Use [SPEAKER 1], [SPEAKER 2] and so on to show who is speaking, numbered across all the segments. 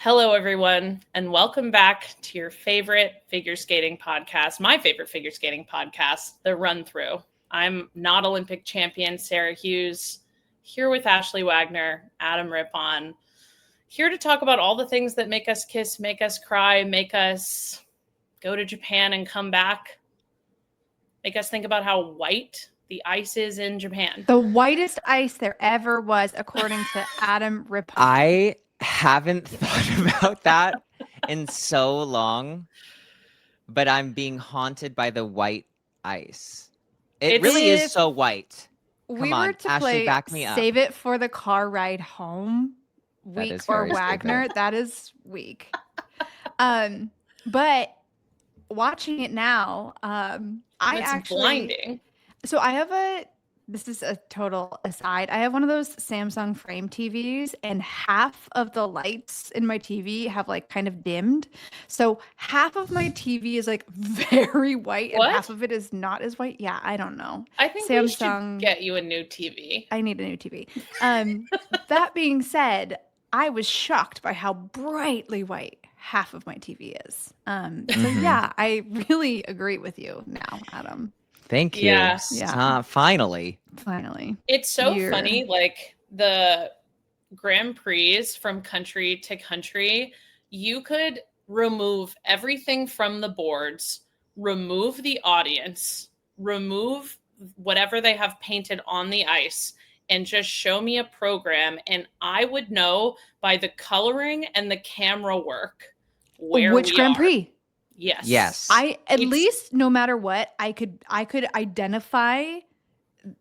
[SPEAKER 1] Hello, everyone, and welcome back to your favorite figure skating podcast, my favorite figure skating podcast, The Run Through. I'm not Olympic champion Sarah Hughes, here with Ashley Wagner, Adam Rippon, here to talk about all the things that make us kiss, make us cry, make us go to Japan and come back, make us think about how white the ice is in Japan.
[SPEAKER 2] The whitest ice there ever was, according to Adam Rippon.
[SPEAKER 3] I haven't thought about that in so long, but I'm being haunted by the white ice. It really is so white.
[SPEAKER 2] We
[SPEAKER 3] Come
[SPEAKER 2] were
[SPEAKER 3] on,
[SPEAKER 2] to
[SPEAKER 3] Ashley,
[SPEAKER 2] play
[SPEAKER 3] back me up.
[SPEAKER 2] Save It for the Car Ride Home
[SPEAKER 3] That
[SPEAKER 2] week
[SPEAKER 3] is
[SPEAKER 2] for
[SPEAKER 3] very
[SPEAKER 2] Wagner.
[SPEAKER 3] stupid.
[SPEAKER 2] That is weak. But watching it now,
[SPEAKER 1] It's blinding.
[SPEAKER 2] So I have this is a total aside. I have one of those Samsung frame TVs, and half of the lights in my TV have like kind of dimmed. So half of my TV is like very white and half of it is not as white. Yeah, I don't know.
[SPEAKER 1] I think we should get you a new TV.
[SPEAKER 2] I need a new TV. That being said, I was shocked by how brightly white half of my TV is. So yeah, I really agree with you now, Adam.
[SPEAKER 3] Thank you.
[SPEAKER 1] Yes.
[SPEAKER 2] Yeah.
[SPEAKER 3] Finally.
[SPEAKER 1] It's so funny, like the Grand Prix from country to country, you could remove everything from the boards, remove the audience, remove whatever they have painted on the ice, and just show me a program, and I would know by the coloring and the camera work which
[SPEAKER 2] Grand Prix.
[SPEAKER 1] Yes.
[SPEAKER 2] At least no matter what, I could identify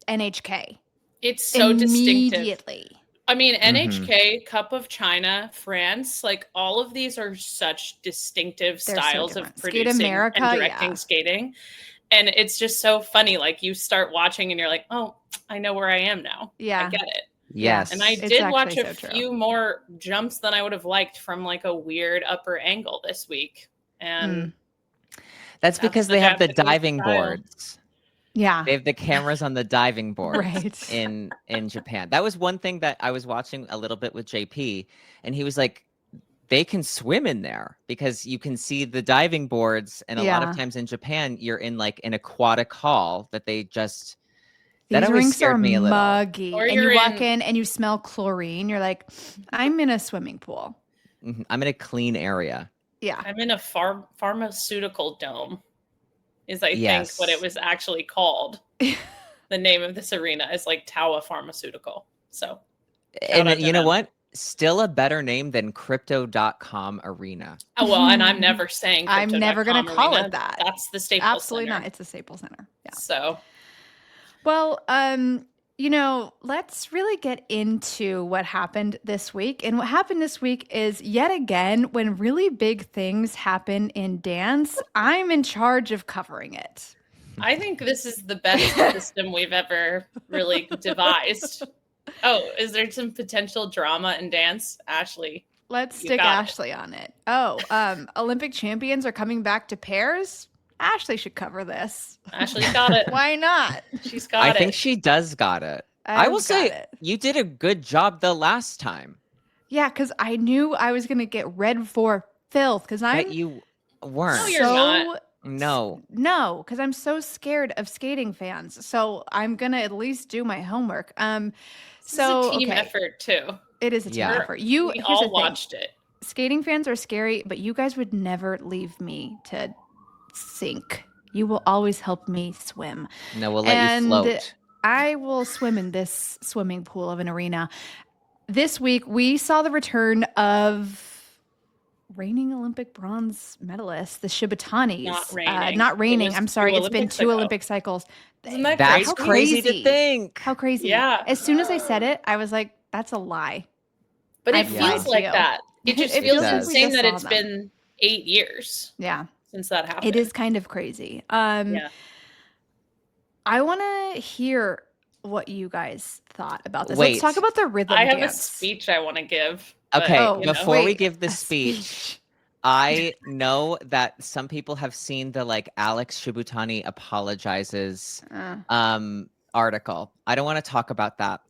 [SPEAKER 2] NHK.
[SPEAKER 1] It's so distinctive.
[SPEAKER 2] Immediately.
[SPEAKER 1] I mean, NHK, Cup of China, France, like all of these are such distinctive styles of producing and directing skating. And it's just so funny. Like you start watching and you're like, oh, I know where I am now.
[SPEAKER 2] Yeah.
[SPEAKER 1] I get it.
[SPEAKER 3] Yes.
[SPEAKER 1] And I did watch a few more jumps than I would have liked from like a weird upper angle this week. And
[SPEAKER 3] that's because they have the diving boards.
[SPEAKER 2] Yeah.
[SPEAKER 3] They have the cameras on the diving boards
[SPEAKER 2] right.
[SPEAKER 3] in Japan. That was one thing that I was watching a little bit with JP, and he was like, they can swim in there because you can see the diving boards. And a lot of times in Japan, you're in like an aquatic hall that they just,
[SPEAKER 2] These rinks are muggy.
[SPEAKER 1] Or
[SPEAKER 2] and you walk in and you smell chlorine. You're like, I'm in a swimming pool.
[SPEAKER 3] I'm in a clean area.
[SPEAKER 2] Yeah.
[SPEAKER 1] I'm in a pharmaceutical dome, is I think what it was actually called. The name of this arena is like Tawa Pharmaceutical. So,
[SPEAKER 3] and you know what? Still a better name than Crypto.com Arena.
[SPEAKER 1] Oh, well, and I'm never saying
[SPEAKER 2] I'm never going to call
[SPEAKER 1] Arena.
[SPEAKER 2] it that.
[SPEAKER 1] That's the Staples
[SPEAKER 2] Absolutely
[SPEAKER 1] Center.
[SPEAKER 2] not. It's the Staples Center. Yeah.
[SPEAKER 1] So,
[SPEAKER 2] well, let's really get into what happened this week. And what happened this week is yet again, when really big things happen in dance, I'm in charge of covering it.
[SPEAKER 1] I think this is the best system we've ever really devised. Oh, is there some potential drama in dance? Ashley.
[SPEAKER 2] Let's stick Ashley on it. Oh, Olympic champions are coming back to pairs. Ashley should cover this.
[SPEAKER 1] Ashley's got it.
[SPEAKER 2] Why not?
[SPEAKER 1] She's got it.
[SPEAKER 3] I think she does got it. I will say you did a good job the last time.
[SPEAKER 2] Yeah, because I knew I was going to get read for filth because
[SPEAKER 3] you weren't.
[SPEAKER 1] No, you're not.
[SPEAKER 2] No, because I'm so scared of skating fans. So I'm going to at least do my homework.
[SPEAKER 1] It's a team effort too.
[SPEAKER 2] It is a team effort.
[SPEAKER 1] We all watched it.
[SPEAKER 2] Skating fans are scary, but you guys would never leave me to sink. You will always help me swim.
[SPEAKER 3] No, we'll let you float.
[SPEAKER 2] I will swim in this swimming pool of an arena. This week, we saw the return of reigning Olympic bronze medalist, the Shibutanis.
[SPEAKER 1] Not raining.
[SPEAKER 2] I'm sorry. It's been 2 Olympic cycles.
[SPEAKER 1] Isn't that
[SPEAKER 3] That's crazy to think.
[SPEAKER 2] How crazy.
[SPEAKER 1] Yeah.
[SPEAKER 2] As soon as I said it, I was like, that's a lie.
[SPEAKER 1] But it feels like that. It just feels insane that it's been 8 years.
[SPEAKER 2] Yeah.
[SPEAKER 1] Since that happened.
[SPEAKER 2] It is kind of crazy. I want to hear what you guys thought about this. Let's talk about the rhythm dance.
[SPEAKER 1] I have a speech I want to give.
[SPEAKER 3] Okay, before we give the speech, I know that some people have seen the like Alex Shibutani apologizes article. I don't want to talk about that.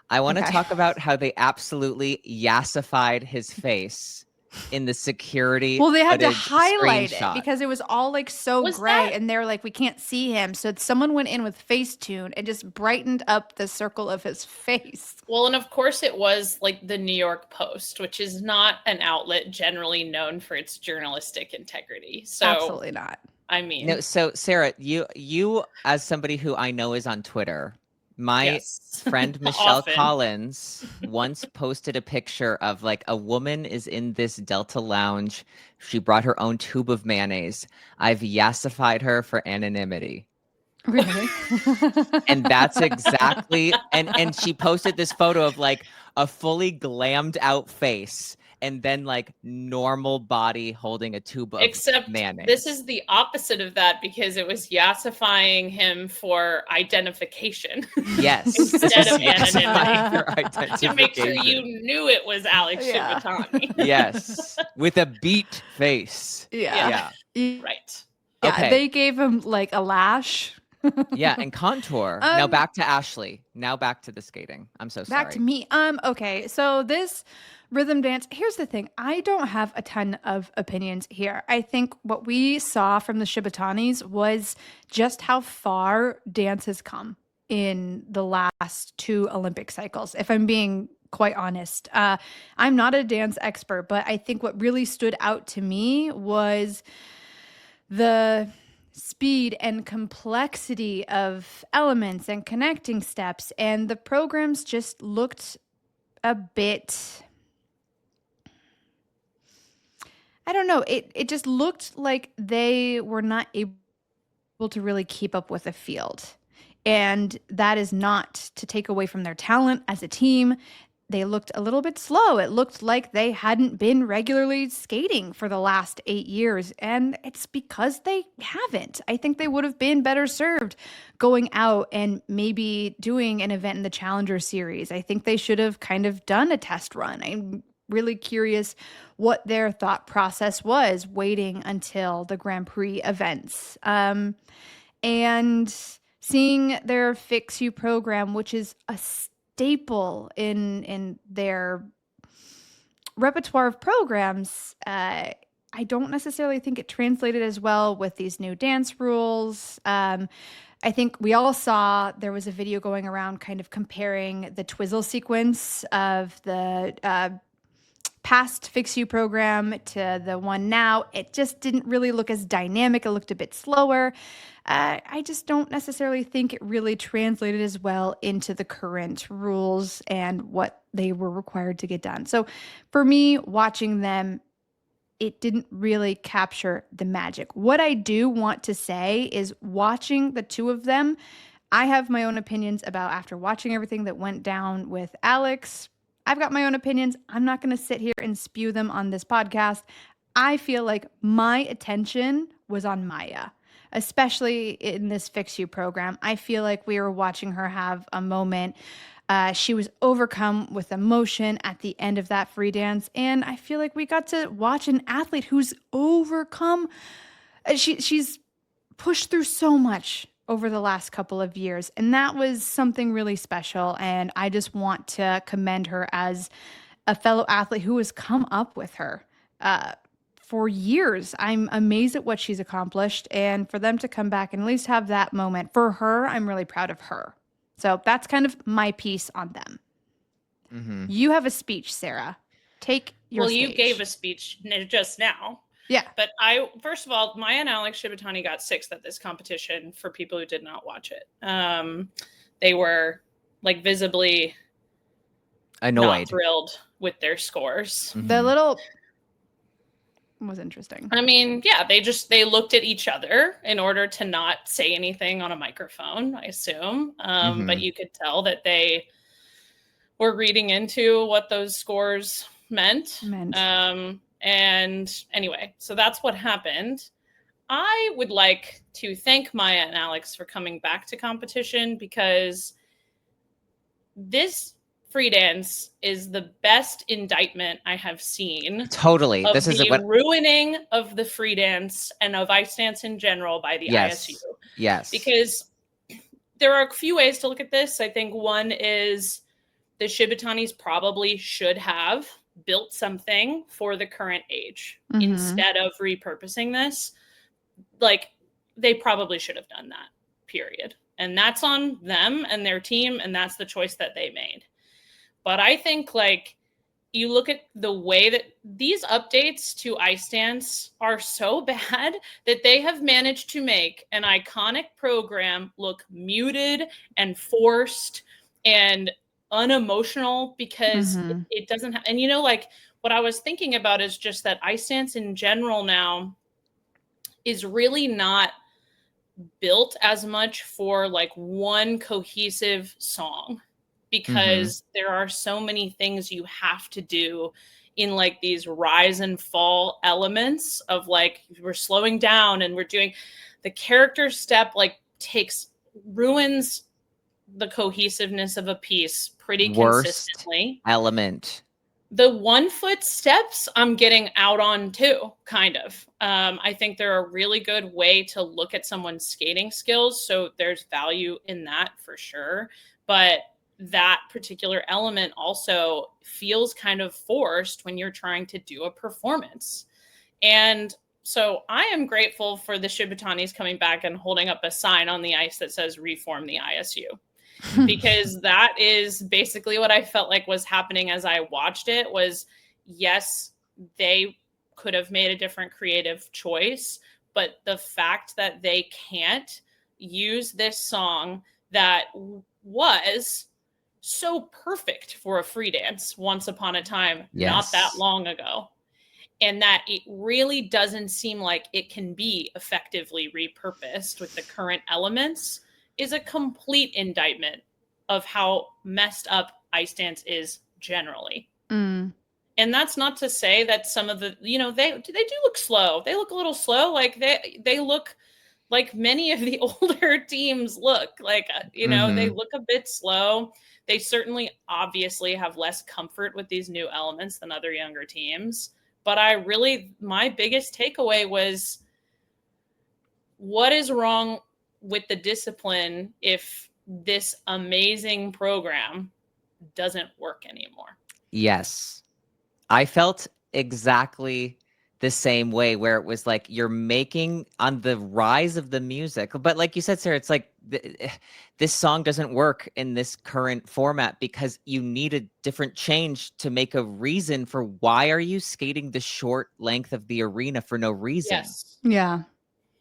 [SPEAKER 3] I want to talk about how they absolutely yassified his face in the security.
[SPEAKER 2] Well, they had to
[SPEAKER 3] footage
[SPEAKER 2] highlight it
[SPEAKER 3] screenshot.
[SPEAKER 2] because it was all like so
[SPEAKER 1] Was
[SPEAKER 2] gray,
[SPEAKER 1] that-
[SPEAKER 2] and they're like, we can't see him. So someone went in with Facetune and just brightened up the circle of his face.
[SPEAKER 1] Well, and of course it was like the New York Post, which is not an outlet generally known for its journalistic integrity. So
[SPEAKER 2] Absolutely not.
[SPEAKER 1] I mean,
[SPEAKER 3] No, so Sarah, you as somebody who I know is on Twitter, my
[SPEAKER 1] yes.
[SPEAKER 3] friend Michelle
[SPEAKER 1] Often.
[SPEAKER 3] Collins once posted a picture of like a woman is in this Delta lounge. She brought her own tube of mayonnaise. I've yassified her for anonymity.
[SPEAKER 2] Really?
[SPEAKER 3] And that's exactly and she posted this photo of like a fully glammed out face and then like normal body holding a tube of
[SPEAKER 1] Except
[SPEAKER 3] mayonnaise.
[SPEAKER 1] this is the opposite of that because it was yassifying him for identification.
[SPEAKER 3] Yes.
[SPEAKER 1] Instead of
[SPEAKER 3] yassifying
[SPEAKER 2] anonymity.
[SPEAKER 3] for
[SPEAKER 1] to make sure
[SPEAKER 3] identification.
[SPEAKER 1] you knew it was Alex
[SPEAKER 2] Yeah.
[SPEAKER 1] Shibutani.
[SPEAKER 3] Yes, with a beat face.
[SPEAKER 2] Yeah.
[SPEAKER 1] Right.
[SPEAKER 2] Yeah,
[SPEAKER 3] Okay.
[SPEAKER 2] they gave him like a lash.
[SPEAKER 3] Yeah, and contour. Now
[SPEAKER 2] Um,
[SPEAKER 3] back to Ashley. Now back to the skating. I'm so sorry.
[SPEAKER 2] Back to me. Okay. So this rhythm dance, here's the thing. I don't have a ton of opinions here. I think what we saw from the Shibutanis was just how far dance has come in the last 2 Olympic cycles, if I'm being quite honest. I'm not a dance expert, but I think what really stood out to me was the speed and complexity of elements and connecting steps, and the programs just looked a bit, I don't know, it just looked like they were not able to really keep up with the field. And that is not to take away from their talent as a team. They looked a little bit slow. It looked like they hadn't been regularly skating for the last 8 years. And it's because they haven't. I think they would have been better served going out and maybe doing an event in the Challenger Series. I think they should have kind of done a test run. I'm really curious what their thought process was waiting until the Grand Prix events. And seeing their Fix You program, which is a staple in their repertoire of programs, I don't necessarily think it translated as well with these new dance rules. I think we all saw there was a video going around kind of comparing the Twizzle sequence of the past Fix You program to the one now. It just didn't really look as dynamic. It looked a bit slower. I just don't necessarily think it really translated as well into the current rules and what they were required to get done. So for me, watching them, it didn't really capture the magic. What I do want to say is watching the two of them, I have my own opinions about after watching everything that went down with Alex. I've got my own opinions. I'm not going to sit here and spew them on this podcast. I feel like my attention was on Maya, especially in this Fix You program. I feel like we were watching her have a moment. She was overcome with emotion at the end of that free dance. And I feel like we got to watch an athlete who's overcome. She's pushed through so much over the last couple of years. And that was something really special. And I just want to commend her as a fellow athlete who has come up with her for years. I'm amazed at what she's accomplished. And for them to come back and at least have that moment for her, I'm really proud of her. So that's kind of my piece on them.
[SPEAKER 3] Mm-hmm.
[SPEAKER 2] You have a speech, Sarah. Take your stage.
[SPEAKER 1] You gave a speech just now.
[SPEAKER 2] Yeah.
[SPEAKER 1] But first of all, Maya and Alex Shibutani got 6th at this competition for people who did not watch it. They were like visibly
[SPEAKER 3] Annoyed,
[SPEAKER 1] not thrilled with their scores.
[SPEAKER 3] Mm-hmm.
[SPEAKER 2] The little was interesting.
[SPEAKER 1] I mean, yeah, they looked at each other in order to not say anything on a microphone, I assume. But you could tell that they were reading into what those scores meant. And anyway, so that's what happened. I would like to thank Maya and Alex for coming back to competition because this free dance is the best indictment I have seen.
[SPEAKER 3] Totally.
[SPEAKER 1] Of
[SPEAKER 3] This is
[SPEAKER 1] the ruining of the free dance and of ice dance in general by the ISU.
[SPEAKER 3] Yes.
[SPEAKER 1] Because there are a few ways to look at this. I think one is the Shibutanis probably should have built something for the current age instead of repurposing this. Like, they probably should have done that, period. And that's on them and their team, and that's the choice that they made. But I think, like, you look at the way that these updates to Ice Dance are so bad that they have managed to make an iconic program look muted and forced and unemotional because it doesn't have, and like, what I was thinking about is just that Ice Dance in general now is really not built as much for like one cohesive song, because there are so many things you have to do in like these rise and fall elements of like, we're slowing down and we're doing the character step, like ruins the cohesiveness of a piece pretty consistently.
[SPEAKER 3] Element.
[SPEAKER 1] The 1 foot steps I'm getting out on too, kind of. I think they're a really good way to look at someone's skating skills. So there's value in that for sure. But that particular element also feels kind of forced when you're trying to do a performance. And so I am grateful for the Shibutanis coming back and holding up a sign on the ice that says reform the ISU. Because that is basically what I felt like was happening as I watched it. Was, yes, they could have made a different creative choice, but the fact that they can't use this song that was so perfect for a free dance once upon a time, not that long ago, and that it really doesn't seem like it can be effectively repurposed with the current elements, is a complete indictment of how messed up Ice Dance is generally. And that's not to say that some of the, they do look slow. They look a little slow. Like they look like many of the older teams look like, they look a bit slow. They certainly obviously have less comfort with these new elements than other younger teams. But my biggest takeaway was, what is wrong with the discipline if this amazing program doesn't work anymore?
[SPEAKER 3] Yes. I felt exactly the same way, where it was like you're making on the rise of the music. But like you said, Sarah, it's like this song doesn't work in this current format because you need a different change to make a reason for why are you skating the short length of the arena for no reason.
[SPEAKER 1] Yes.
[SPEAKER 2] Yeah.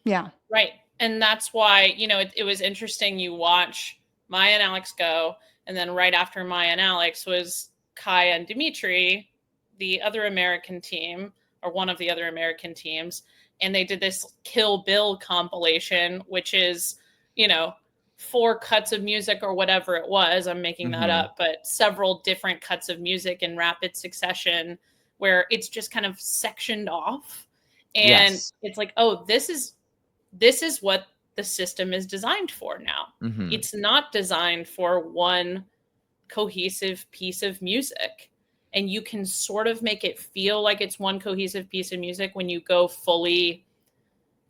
[SPEAKER 2] Yeah.
[SPEAKER 1] Right. And that's why, it was interesting. You watch Maya and Alex go, and then right after Maya and Alex was Kai and Dimitri, the other American team, or one of the other American teams. And they did this Kill Bill compilation, which is, 4 cuts of music or whatever it was. I'm making that up, but several different cuts of music in rapid succession where it's just kind of sectioned off. And it's like, oh, this is what the system is designed for now. It's not designed for one cohesive piece of music. And you can sort of make it feel like it's one cohesive piece of music when you go fully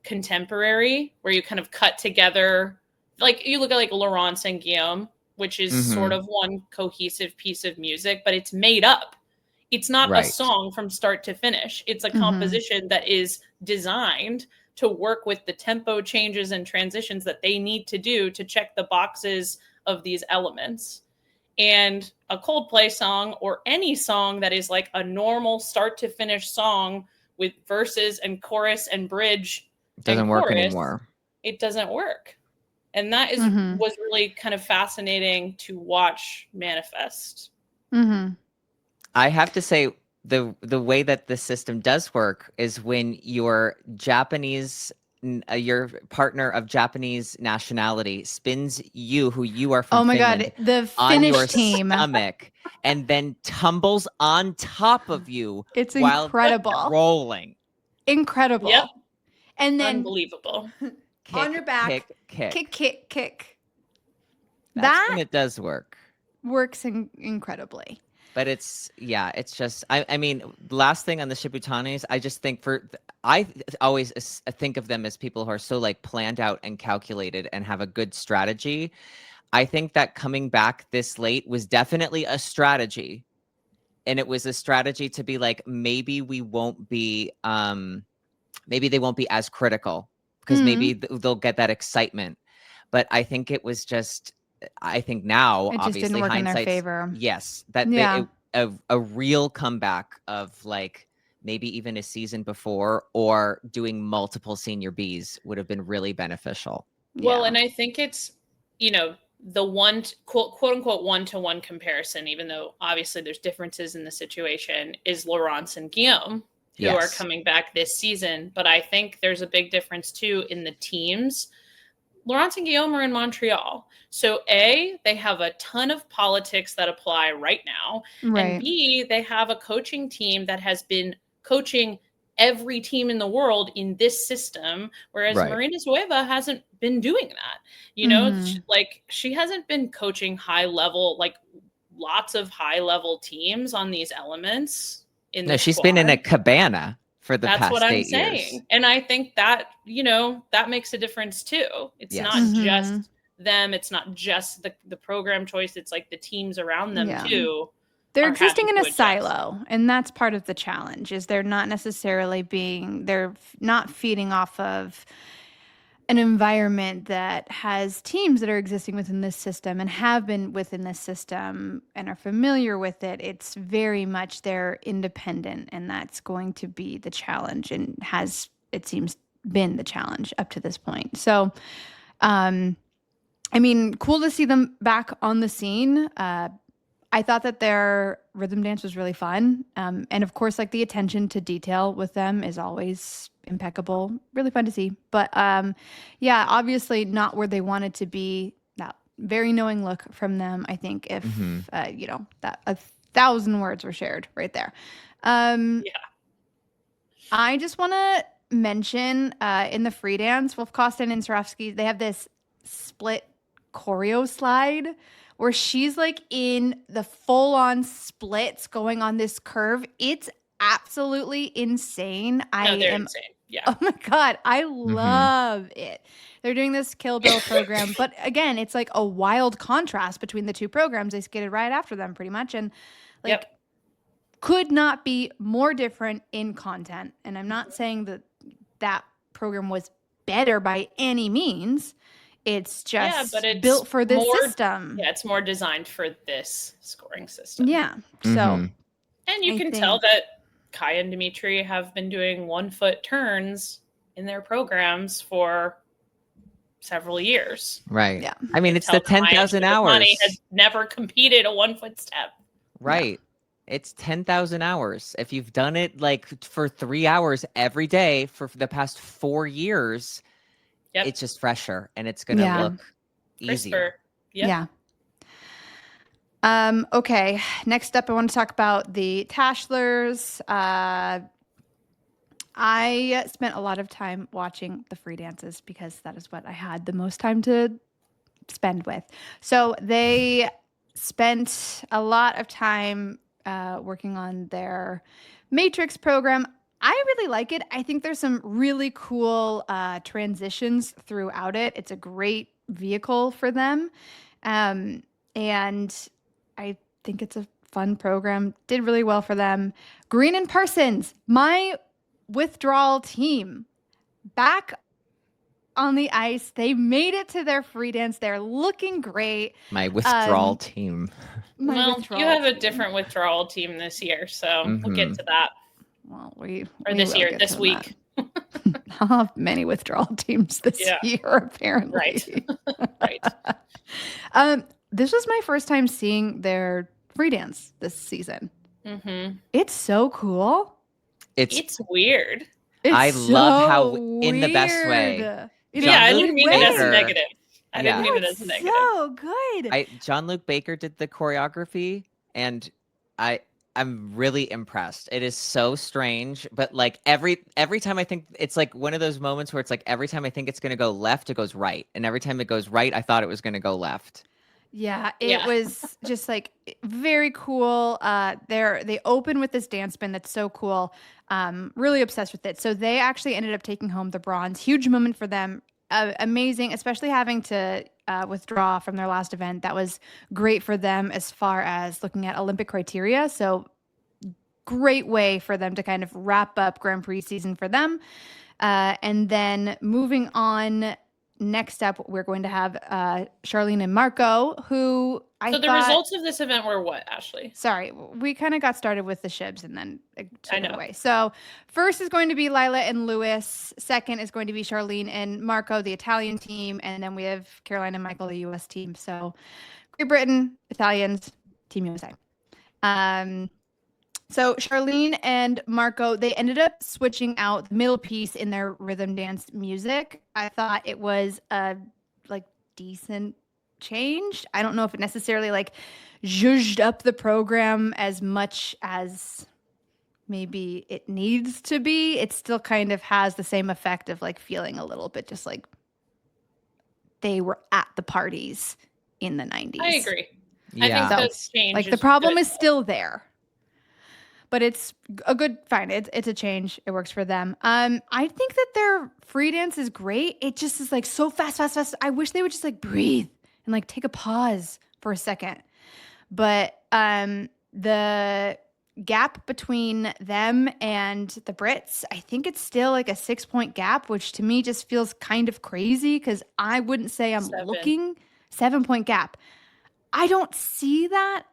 [SPEAKER 1] contemporary, where you kind of cut together, like you look at like Laurence and Guillaume, which is sort of one cohesive piece of music, but it's made up. It's not a song from start to finish. It's a composition that is designed to work with the tempo changes and transitions that they need to do to check the boxes of these elements. And a Coldplay song, or any song that is like a normal start to finish song with verses and chorus and bridge,
[SPEAKER 3] doesn't work anymore.
[SPEAKER 1] It doesn't work. And that was really kind of fascinating to watch manifest.
[SPEAKER 3] I have to say, the way that the system does work is when your partner of Japanese nationality spins you, who you are from Finland,
[SPEAKER 2] the Finnish
[SPEAKER 3] on your
[SPEAKER 2] team
[SPEAKER 3] stomach, and then tumbles on top of you.
[SPEAKER 2] It's
[SPEAKER 3] while
[SPEAKER 2] incredible.
[SPEAKER 3] Rolling.
[SPEAKER 2] Incredible.
[SPEAKER 1] Yep.
[SPEAKER 2] And then
[SPEAKER 1] unbelievable.
[SPEAKER 3] Kick,
[SPEAKER 2] on your back, kick.
[SPEAKER 3] That's when it does work.
[SPEAKER 2] Works incredibly.
[SPEAKER 3] But it's just, I mean, last thing on the Shibutanis, I just think I always think of them as people who are so like planned out and calculated and have a good strategy. I think that coming back this late was definitely a strategy. and it was a strategy to be like, maybe we won't be, maybe they won't be as critical because maybe they'll get that excitement. But I think it was just, I think now,
[SPEAKER 2] It just didn't
[SPEAKER 3] obviously,
[SPEAKER 2] work in their
[SPEAKER 3] hindsight's,
[SPEAKER 2] favor.
[SPEAKER 3] yes, that
[SPEAKER 2] Yeah.
[SPEAKER 3] a real comeback of like maybe even a season before or doing multiple senior Bs would have been really beneficial.
[SPEAKER 1] Well, and I think it's, you know, the one quote unquote one-to-one comparison, even though obviously there's differences in the situation, is Laurence and Guillaume, who are coming back this season. But I think there's a big difference too in the teams. Laurence and Guillaume are in Montreal. So A, they have a ton of politics that apply right now.
[SPEAKER 2] Right.
[SPEAKER 1] And B, they have a coaching team that has been coaching every team in the world in this system, whereas Marina Zueva hasn't been doing that. You know, like she hasn't been coaching high level, like lots of high level teams on these elements.
[SPEAKER 3] No, she's been in a cabana for the past 8 years. That's what I'm
[SPEAKER 1] saying. And I think that, you know, that makes a difference too. It's not just them. It's not just the program choice. It's like the teams around them too.
[SPEAKER 2] They're existing in a silo, and that's part of the challenge. Is they're not necessarily they're not feeding off of an environment that has teams that are existing within this system and have been within this system and are familiar with it. It's very much they're independent, and that's going to be the challenge, and has, it seems, been the challenge up to this point. So, I mean, cool to see them back on the scene. I thought that their rhythm dance was really fun. And of course, like the attention to detail with them is always impeccable. Really fun to see. But yeah, obviously not where they wanted to be. That very knowing look from them, I think, if, you know, that 1,000 words were shared right there. I just want to mention in the free dance, Wolf Kostin and Swarovski, they have this split choreo slide where she's like in the full-on splits going on this curve. It's absolutely insane.
[SPEAKER 1] They're insane. Yeah.
[SPEAKER 2] Oh my God. I love it. They're doing this Kill Bill program, but again, it's like a wild contrast between the two programs. They skated right after them pretty much. And like, could not be more different in content. And I'm not saying that that program was better by any means. It's just
[SPEAKER 1] but it's
[SPEAKER 2] built for this system.
[SPEAKER 1] Yeah, it's more designed for this scoring system.
[SPEAKER 2] Yeah. So,
[SPEAKER 1] and you can tell that Kai and Dimitri have been doing 1-foot turns in their programs for several years.
[SPEAKER 3] Right. Yeah. I mean, it's the 10,000 hours.
[SPEAKER 1] Money has never competed a 1-foot step.
[SPEAKER 3] Right. Yeah. It's 10,000 hours. If you've done it like for 3 hours every day for the past 4 years, it's just fresher and it's going to look easier.
[SPEAKER 2] Yeah. Okay. Next up, I want to talk about the Tashlers. I spent a lot of time watching the free dances because that is what I had the most time to spend with. So they spent a lot of time working on their Matrix program. I really like it. I think there's some really cool transitions throughout it. It's a great vehicle for them. And I think it's a fun program. Did really well for them. Green and Parsons, my withdrawal team, back on the ice. They made it to their free dance. They're looking great.
[SPEAKER 3] My withdrawal team.
[SPEAKER 1] You have a different withdrawal team this year, so we'll get to that.
[SPEAKER 2] Well, this
[SPEAKER 1] week.
[SPEAKER 2] I'll have many withdrawal teams this year, apparently.
[SPEAKER 1] Right.
[SPEAKER 2] This was my first time seeing their free dance this season. It's so cool.
[SPEAKER 1] It's weird.
[SPEAKER 3] I love how in the best way.
[SPEAKER 1] I didn't mean it as a negative. I didn't mean it as a negative.
[SPEAKER 2] So good.
[SPEAKER 3] Jean-Luc Baker did the choreography, and I'm really impressed. It is so strange, but like every time I think, it's like one of those moments where it's like every time I think it's going to go left, it goes right. And every time it goes right, I thought it was going to go left.
[SPEAKER 2] Yeah, it was just like very cool. They open with this dance spin that's so cool. Really obsessed with it. So they actually ended up taking home the bronze. Huge moment for them. Amazing, especially having to withdraw from their last event. That was great for them as far as looking at Olympic criteria. So great way for them to kind of wrap up Grand Prix season for them. And then moving on, next up, we're going to have Charlene and Marco, who
[SPEAKER 1] So the results of this event were what, Ashley?
[SPEAKER 2] Sorry, we kind of got started with the Shibs and then took it away. So first is going to be Lila and Lewis. Second is going to be Charlene and Marco, the Italian team. And then we have Caroline and Michael, the U.S. team. So Great Britain, Italians, Team USA. So Charlene and Marco, they ended up switching out the middle piece in their rhythm dance music. I thought it was a decent change. I don't know if it necessarily zhuzhed up the program as much as maybe it needs to be. It still kind of has the same effect of feeling a little bit just like they were at the parties in the 90s.
[SPEAKER 1] I agree.
[SPEAKER 3] Yeah.
[SPEAKER 1] I think those changes.
[SPEAKER 2] The problem is still there. But it's a good fine. It's a change. It works for them. I think that their free dance is great. It just is so fast. I wish they would just breathe and take a pause for a second. But the gap between them and the Brits, I think it's still a 6-point gap, which to me just feels kind of crazy because I wouldn't say I'm looking 7-point gap. I don't see that.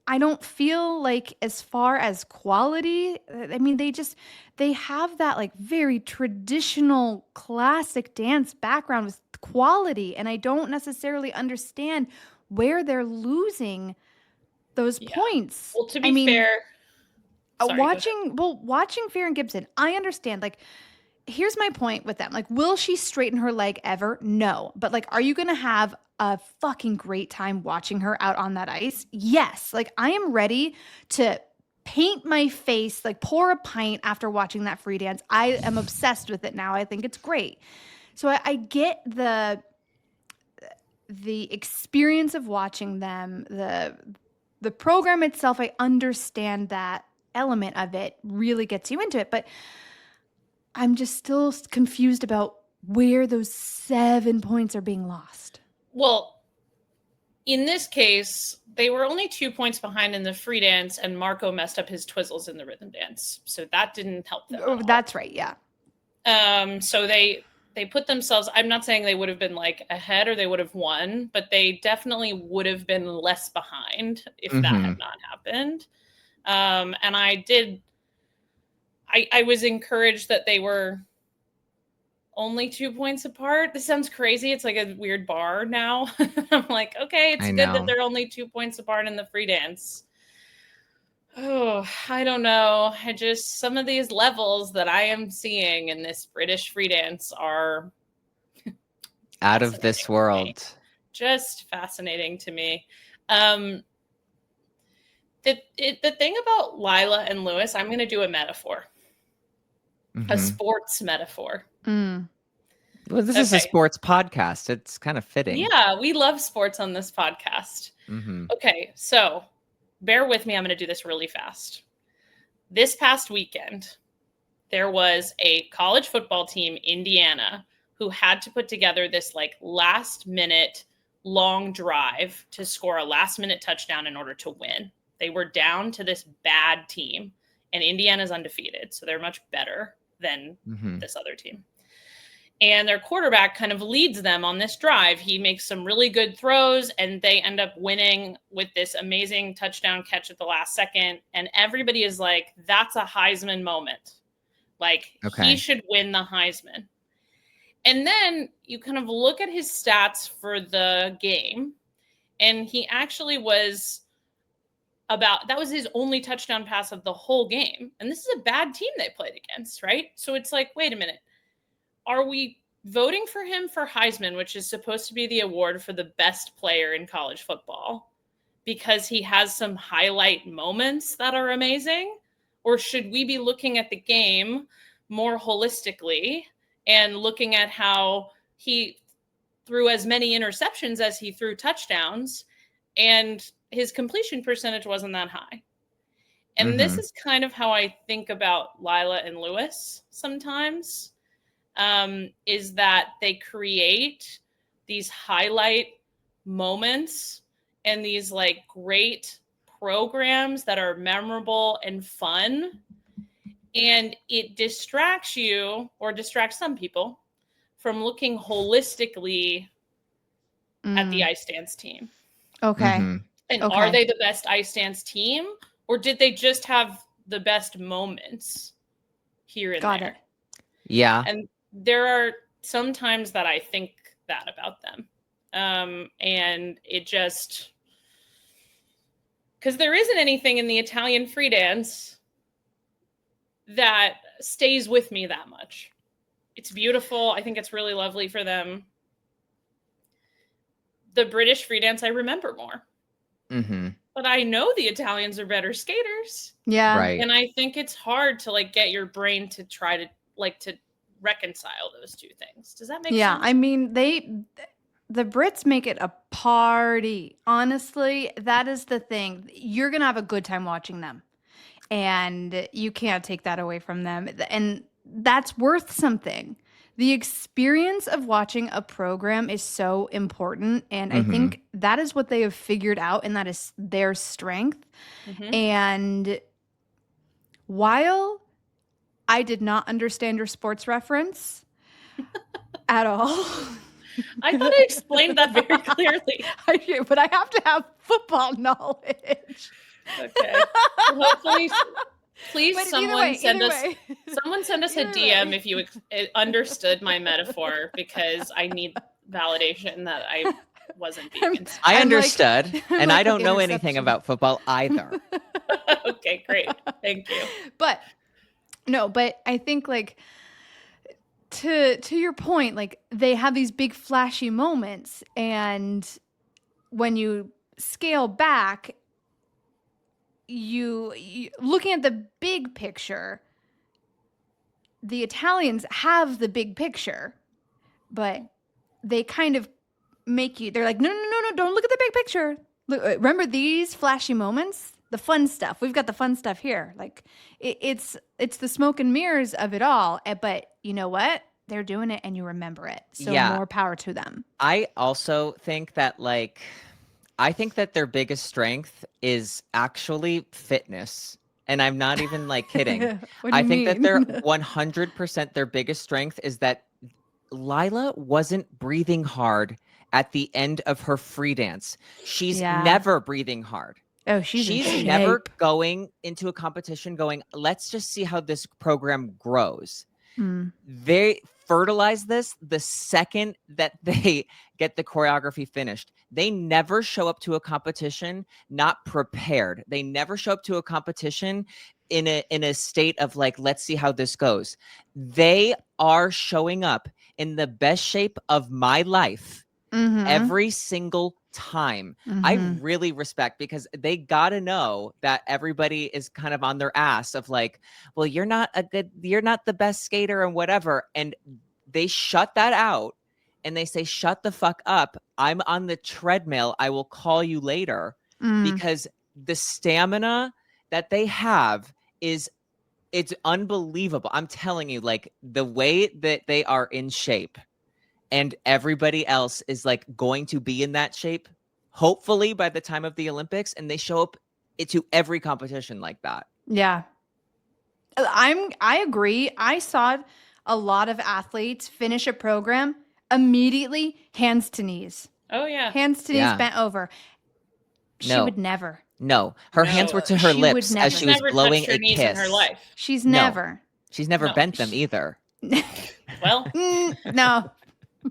[SPEAKER 2] I don't feel as far as quality, I mean, they have that very traditional classic dance background with quality. And I don't necessarily understand where they're losing those points.
[SPEAKER 1] Well, to be fair,
[SPEAKER 2] watching Fair and Gibson, I understand, here's my point with them. Will she straighten her leg ever? No. But are you going to have a fucking great time watching her out on that ice? Yes. I am ready to paint my face, pour a pint after watching that free dance. I am obsessed with it now. I think it's great. So I get the experience of watching them, the program itself. I understand that element of it really gets you into it, but I'm just still confused about where those 7 points are being lost.
[SPEAKER 1] Well, in this case, they were only 2 points behind in the free dance, and Marco messed up his twizzles in the rhythm dance. So that didn't help them.
[SPEAKER 2] Oh, that's right, yeah.
[SPEAKER 1] So they put themselves, I'm not saying they would have been ahead or they would have won, but they definitely would have been less behind if that had not happened. And I was encouraged that they were only 2 points apart. This sounds crazy. It's a weird bar now. I'm okay, it's good that they're only 2 points apart in the free dance. Oh, I don't know. Some of these levels that I am seeing in this British free dance are
[SPEAKER 3] out of this world.
[SPEAKER 1] Just fascinating to me. The thing about Lila and Lewis, I'm going to do a metaphor. A sports metaphor.
[SPEAKER 2] Mm.
[SPEAKER 3] Well, this is a sports podcast. It's kind of fitting.
[SPEAKER 1] Yeah, we love sports on this podcast. Okay, so bear with me. I'm going to do this really fast. This past weekend, there was a college football team, Indiana, who had to put together this last minute long drive to score a last minute touchdown in order to win. They were down to this bad team, and Indiana's undefeated, so they're much better than this other team. And their quarterback kind of leads them on this drive. He makes some really good throws, and they end up winning with this amazing touchdown catch at the last second. And everybody is that's a Heisman moment. He should win the Heisman. And then you kind of look at his stats for the game, and he actually that was his only touchdown pass of the whole game. And this is a bad team they played against, right? So it's wait a minute. Are we voting for him for Heisman, which is supposed to be the award for the best player in college football, because he has some highlight moments that are amazing? Or should we be looking at the game more holistically and looking at how he threw as many interceptions as he threw touchdowns, and his completion percentage wasn't that high? And this is kind of how I think about Lila and Lewis sometimes, is that they create these highlight moments and these great programs that are memorable and fun, and it distracts you, or distracts some people, from looking holistically at the ice dance team.
[SPEAKER 2] Okay.
[SPEAKER 3] Mm-hmm.
[SPEAKER 1] And are they the best ice dance team, or did they just have the best moments here and
[SPEAKER 2] Got
[SPEAKER 1] there?
[SPEAKER 2] it.
[SPEAKER 3] Yeah.
[SPEAKER 1] And there are some times that I think that about them. And it just, because there isn't anything in the Italian free dance that stays with me that much. It's beautiful. I think it's really lovely for them. The British free dance I remember more.
[SPEAKER 3] Mm-hmm.
[SPEAKER 1] But I know the Italians are better skaters.
[SPEAKER 2] Yeah.
[SPEAKER 3] Right.
[SPEAKER 1] And I think it's hard to like get your brain to try to like to reconcile those two things. Does that make sense?
[SPEAKER 2] Yeah, I mean, the Brits make it a party. Honestly, that is the thing. You're going to have a good time watching them. And you can't take that away from them. And that's worth something. The experience of watching a program is so important. And I think that is what they have figured out, and that is their strength. And while I did not understand your sports reference at all.
[SPEAKER 1] I thought I explained that very clearly.
[SPEAKER 2] I do, but I have to have football knowledge.
[SPEAKER 1] Okay. Well, hopefully, please
[SPEAKER 2] But
[SPEAKER 1] someone send us a
[SPEAKER 2] Either
[SPEAKER 1] DM
[SPEAKER 2] way.
[SPEAKER 1] if you understood my metaphor, because I need validation that I wasn't being insulted.
[SPEAKER 3] I
[SPEAKER 2] I'm
[SPEAKER 3] understood,
[SPEAKER 2] like-
[SPEAKER 3] and
[SPEAKER 2] like
[SPEAKER 3] I don't know anything
[SPEAKER 2] interception.
[SPEAKER 3] about football either.
[SPEAKER 1] Okay, great. Thank you.
[SPEAKER 2] But I think like to your point, like they have these big flashy moments, and when you scale back, you looking at the big picture, the Italians have the big picture, but they kind of make you, they're like, no, don't look at the big picture. Look, remember these flashy moments, the fun stuff. We've got the fun stuff here. Like it's the smoke and mirrors of it all. But you know what? They're doing it and you remember it. So more power to them.
[SPEAKER 3] I also think that I think that their biggest strength is actually fitness. And I'm not even kidding.
[SPEAKER 2] What do
[SPEAKER 3] I
[SPEAKER 2] you
[SPEAKER 3] think that
[SPEAKER 2] mean?
[SPEAKER 3] they're 100% their biggest strength is that Lila wasn't breathing hard at the end of her free dance. She's never breathing hard.
[SPEAKER 2] Oh, she's
[SPEAKER 3] never going into a competition going, let's just see how this program grows. They fertilize this the second that they get the choreography finished. They never show up to a competition not prepared. They never show up to a competition in a state of let's see how this goes. They are showing up in the best shape of my life every single time. I really respect, because they got to know that everybody is kind of on their ass of well, you're not the best skater and whatever. And they shut that out and they say, shut the fuck up. I'm on the treadmill. I will call you later. Because the stamina that they have it's unbelievable. I'm telling you, the way that they are in shape, and everybody else is going to be in that shape, hopefully by the time of the Olympics, and they show up to every competition like that.
[SPEAKER 2] Yeah. I agree. I saw a lot of athletes finish a program immediately, hands to knees.
[SPEAKER 1] Oh yeah.
[SPEAKER 2] Hands to knees bent over. She would never.
[SPEAKER 3] No, her hands were to her lips as she was blowing a kiss.
[SPEAKER 1] In her life.
[SPEAKER 2] She's never
[SPEAKER 3] bent them either.
[SPEAKER 1] Well,
[SPEAKER 2] no.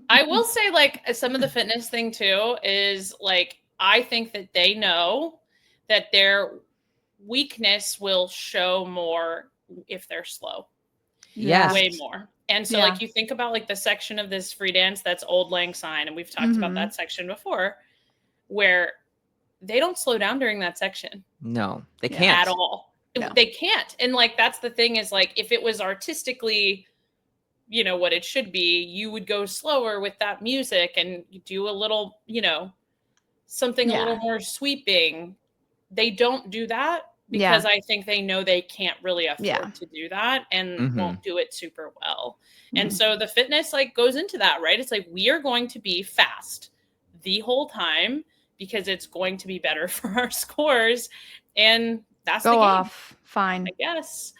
[SPEAKER 1] I will say some of the fitness thing too is I think that they know that their weakness will show more if they're slow.
[SPEAKER 3] Yes.
[SPEAKER 1] Way more. And so you think about the section of this free dance that's Old Lang Syne, and we've talked about that section before, where they don't slow down during that section.
[SPEAKER 3] No, they can't.
[SPEAKER 1] At all. No. They can't. And that's the thing is if it was artistically what it should be, you would go slower with that music and do a little, something a little more sweeping. They don't do that because I think they know they can't really afford to do that and won't do it super well. And so the fitness goes into that, right? It's we are going to be fast the whole time because it's going to be better for our scores. and that's
[SPEAKER 2] Go
[SPEAKER 1] the game.
[SPEAKER 2] off. Fine.
[SPEAKER 1] I guess.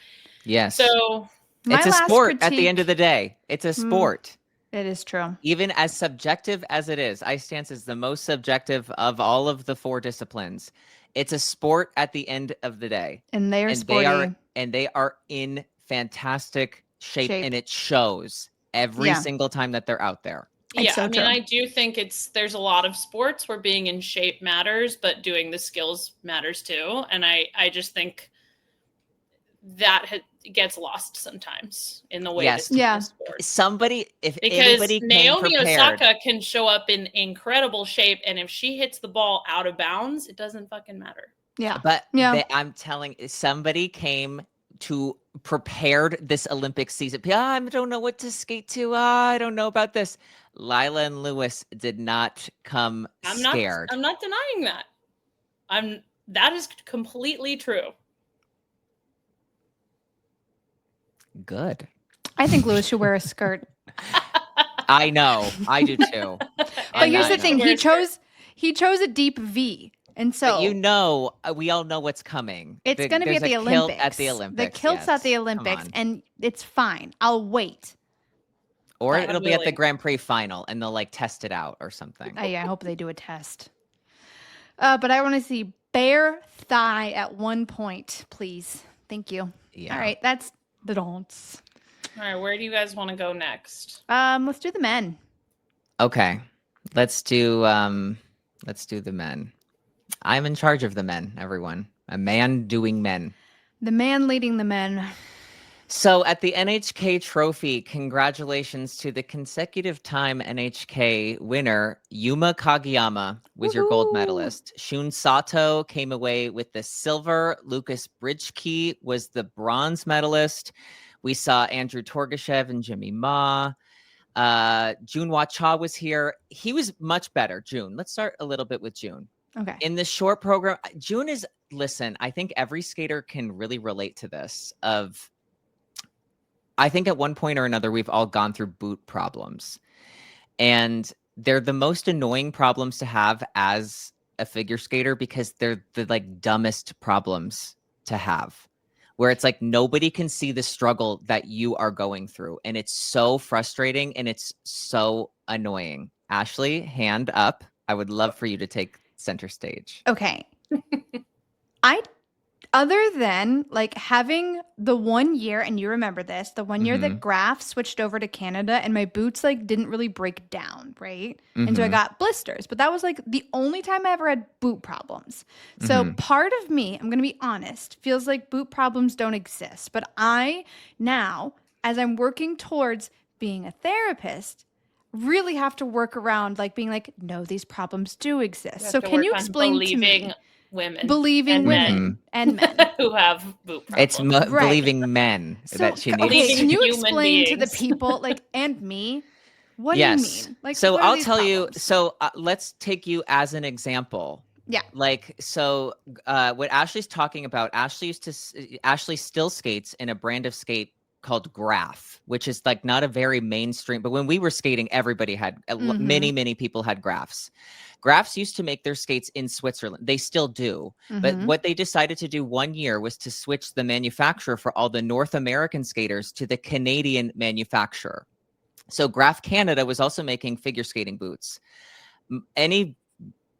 [SPEAKER 3] Yes.
[SPEAKER 1] So
[SPEAKER 3] it's a sport at the end of the day. It's a sport.
[SPEAKER 2] It is true.
[SPEAKER 3] Even as subjective as it is, ice dance is the most subjective of all of the 4 disciplines. It's a sport at the end of the day.
[SPEAKER 2] And they are sporty.
[SPEAKER 3] They are in fantastic shape. And it shows every single time that they're out there.
[SPEAKER 1] Yeah, so I mean, I do think there's a lot of sports where being in shape matters, but doing the skills matters too. And I just think that gets lost sometimes in the way
[SPEAKER 3] yes. Somebody, if anybody
[SPEAKER 1] Naomi Osaka can show up in incredible shape, and if she hits the ball out of bounds, it doesn't fucking matter.
[SPEAKER 2] Yeah.
[SPEAKER 3] But I'm telling somebody came to prepared this Olympic season. I don't know what to skate to. I don't know about this. Lila and Lewis did not come scared.
[SPEAKER 1] I'm not denying that. That is completely true.
[SPEAKER 3] Good.
[SPEAKER 2] I think Lewis should wear a skirt.
[SPEAKER 3] I know. I do too.
[SPEAKER 2] But here's the thing. He chose a deep V. And so
[SPEAKER 3] we all know what's coming.
[SPEAKER 2] It's going to be at the Olympics.
[SPEAKER 3] At the Olympics.
[SPEAKER 2] The kilt's at the Olympics, and it's fine. I'll wait.
[SPEAKER 3] Or it'll be at the Grand Prix final, and they'll like test it out or something.
[SPEAKER 2] I hope they do a test. But I want to see bare thigh at 1 point, please. Thank you.
[SPEAKER 3] Yeah.
[SPEAKER 2] All right, that's the dance.
[SPEAKER 1] All right, where do you guys want to go next?
[SPEAKER 2] Let's do the men.
[SPEAKER 3] Okay, let's do the men. I'm in charge of the men, everyone. A man doing men.
[SPEAKER 2] The man leading the men.
[SPEAKER 3] So at the NHK Trophy, congratulations to the consecutive time NHK winner, Yuma Kageyama was your gold medalist. Shun Sato came away with the silver. Lucas Bridgkey was the bronze medalist. We saw Andrew Torgashev and Jimmy Ma. Junhwa Cha was here. He was much better, June. Let's start a little bit with June.
[SPEAKER 2] Okay.
[SPEAKER 3] In the short program, June is, listen, I think every skater can really relate to this I think at one point or another, we've all gone through boot problems, and they're the most annoying problems to have as a figure skater because they're the like dumbest problems to have, where it's like nobody can see the struggle that you are going through. And it's so frustrating and it's so annoying. Ashley, hand up. I would love for you to take center stage.
[SPEAKER 2] Okay. Other than like having the 1 year, and you remember this, the 1 year that Graf switched over to Canada and my boots like didn't really break down, right? And so I got blisters, but that was like the only time I ever had boot problems. So part of me, I'm going to be honest, feels like boot problems don't exist. But I now, as I'm working towards being a therapist, really have to work around like being like, no, these problems do exist. So can you explain to me? Believing women and men
[SPEAKER 1] who have boot problems.
[SPEAKER 3] It's believing men that she needs.
[SPEAKER 2] Okay, can you explain to the people like and me? What do you mean? Like,
[SPEAKER 3] so I'll tell you. So let's take you as an example.
[SPEAKER 2] Yeah.
[SPEAKER 3] Like, so what Ashley's talking about, Ashley still skates in a brand of skate called Graf, which is like not a very mainstream, but when we were skating, everybody had many people had Grafs. Grafs used to make their skates in Switzerland. They still do. But what they decided to do 1 year was to switch the manufacturer for all the North American skaters to the Canadian manufacturer. So Graf Canada was also making figure skating boots.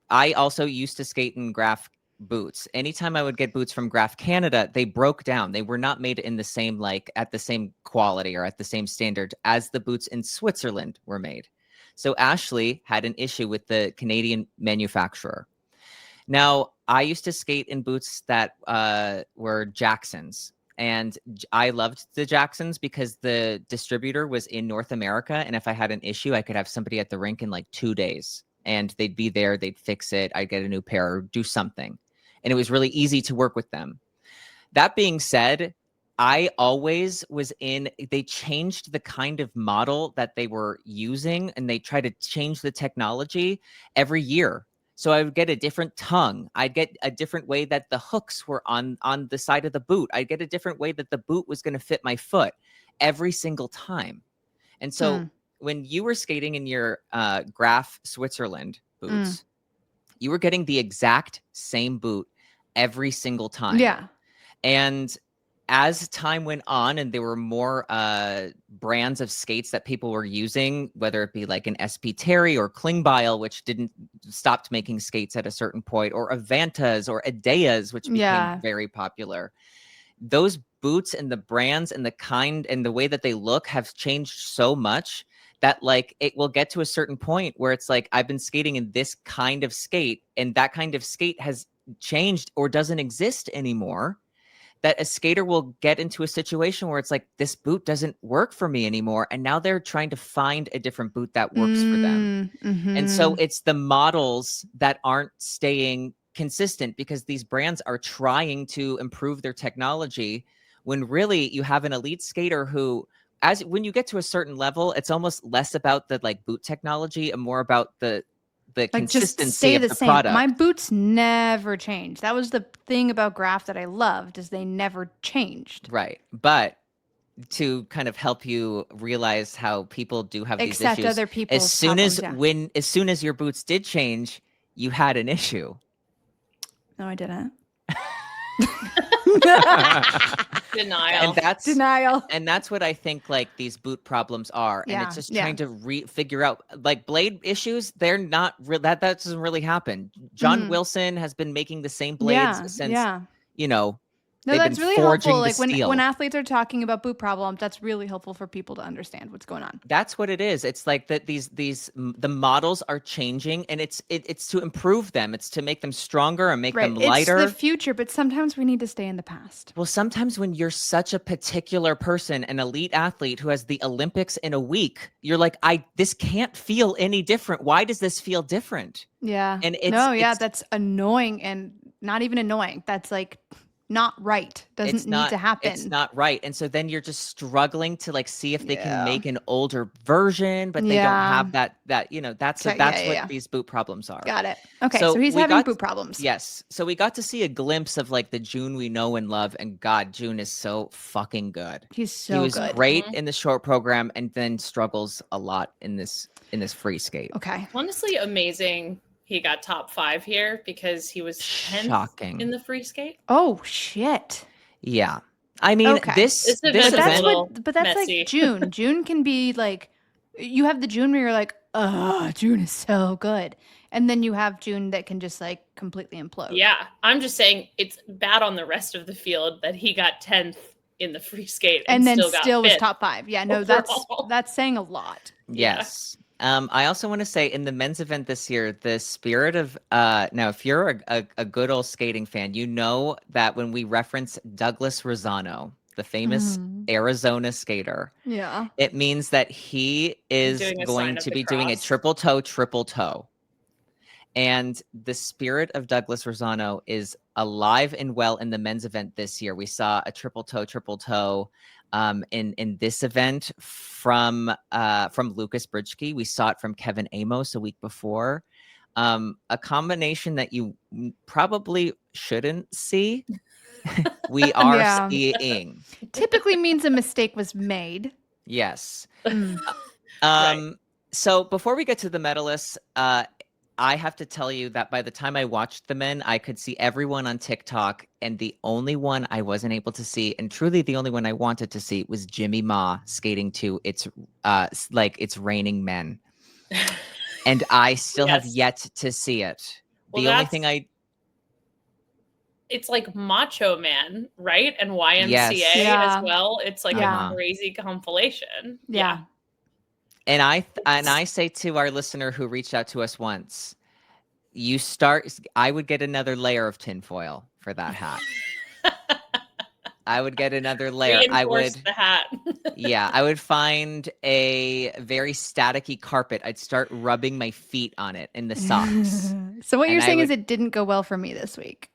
[SPEAKER 3] I also used to skate in Graf boots. Anytime I would get boots from Graf Canada, they broke down. They were not made in the same, like at the same quality or at the same standard as the boots in Switzerland were made. So Ashley had an issue with the Canadian manufacturer. Now, I used to skate in boots that were Jacksons. And I loved the Jacksons because the distributor was in North America. And if I had an issue, I could have somebody at the rink in like 2 days. And they'd be there, they'd fix it, I'd get a new pair or do something. And it was really easy to work with them. That being said, I always they changed the kind of model that they were using, and they try to change the technology every year. So I would get a different tongue. I'd get a different way that the hooks were on the side of the boot. I'd get a different way that the boot was going to fit my foot every single time. And so when you were skating in your Graf Switzerland boots, you were getting the exact same boot every single time.
[SPEAKER 2] Yeah.
[SPEAKER 3] And as time went on and there were more brands of skates that people were using, whether it be like an SP Terry or Klingbile, which stopped making skates at a certain point, or Avantas or Ideas, which became very popular. Those boots and the brands and the kind and the way that they look have changed so much that like it will get to a certain point where it's like, I've been skating in this kind of skate and that kind of skate has changed or doesn't exist anymore. That a skater will get into a situation where it's like, this boot doesn't work for me anymore. And now they're trying to find a different boot that works for them. And so it's the models that aren't staying consistent because these brands are trying to improve their technology when really you have an elite skater who, when you get to a certain level, it's almost less about the like boot technology and more about the like consistency of the product.
[SPEAKER 2] My boots never changed. That was the thing about Graf that I loved, is they never changed.
[SPEAKER 3] Right. But to kind of help you realize how people do have these issues,
[SPEAKER 2] other people's
[SPEAKER 3] as soon as your boots did change, you had an issue.
[SPEAKER 2] No, I didn't.
[SPEAKER 1] Denial.
[SPEAKER 3] And that's what I think like these boot problems are. And it's just trying to figure out like blade issues. They're not real. That doesn't really happen. John Wilson has been making the same blades since, you know,
[SPEAKER 2] no, that's really helpful. Like when athletes are talking about boot problems, that's really helpful for people to understand what's going on.
[SPEAKER 3] That's what it is. It's like that the models are changing, and it's to improve them. It's to make them stronger and make them lighter.
[SPEAKER 2] It's the future, but sometimes we need to stay in the past.
[SPEAKER 3] Well, sometimes when you're such a particular person, an elite athlete who has the Olympics in a week, you're like, this can't feel any different. Why does this feel different?
[SPEAKER 2] Yeah.
[SPEAKER 3] And
[SPEAKER 2] that's annoying, and not even annoying. That's like not right. Doesn't need to happen.
[SPEAKER 3] It's not right. And so then you're just struggling to like see if they can make an older version, but they don't have that that's what these boot problems are.
[SPEAKER 2] Got it. Okay, so he's having boot problems.
[SPEAKER 3] Yes. So we got to see a glimpse of like the June we know and love, and God, June is so fucking good.
[SPEAKER 2] He was
[SPEAKER 3] great in the short program and then struggles a lot in this free skate.
[SPEAKER 2] Okay.
[SPEAKER 1] Honestly, amazing. He got top 5 here because he was 10th in the free skate.
[SPEAKER 2] Oh shit!
[SPEAKER 3] Yeah, I mean this event,
[SPEAKER 2] but that's messy. Like June. June can be like, you have the June where you're like, oh, June is so good, and then you have June that can just like completely implode.
[SPEAKER 1] Yeah, I'm just saying it's bad on the rest of the field that he got 10th in the free skate
[SPEAKER 2] and then still was
[SPEAKER 1] fifth
[SPEAKER 2] top 5. Yeah, no,
[SPEAKER 1] overall.
[SPEAKER 2] that's saying a lot.
[SPEAKER 3] Yes. I also want to say in the men's event this year, the spirit of now, if you're a good old skating fan, you know that when we reference Douglas Rosano, the famous Arizona skater, it means that he is going to be doing a triple toe. And the spirit of Douglas Rosano is alive and well in the men's event this year. We saw a triple toe. In this event from Lucas Bridgke. We saw it from Kevin Amos a week before. A combination that you probably shouldn't see. We are seeing.
[SPEAKER 2] Typically means a mistake was made.
[SPEAKER 3] Yes. Right. So before we get to the medalists, I have to tell you that by the time I watched the men, I could see everyone on TikTok, and the only one I wasn't able to see, and truly the only one I wanted to see, was Jimmy Ma skating to It's Raining Men. And I still have yet to see it. Well, the only thing
[SPEAKER 1] it's like Macho Man, right? And YMCA as well. It's like a crazy compilation.
[SPEAKER 2] Yeah.
[SPEAKER 3] And I say to our listener who reached out to us once, I would get another layer of tinfoil for that hat. I would get another layer.
[SPEAKER 1] Reinforce the hat.
[SPEAKER 3] Yeah, I would find a very staticky carpet. I'd start rubbing my feet on it in the socks.
[SPEAKER 2] So what you're saying is it didn't go well for me this week.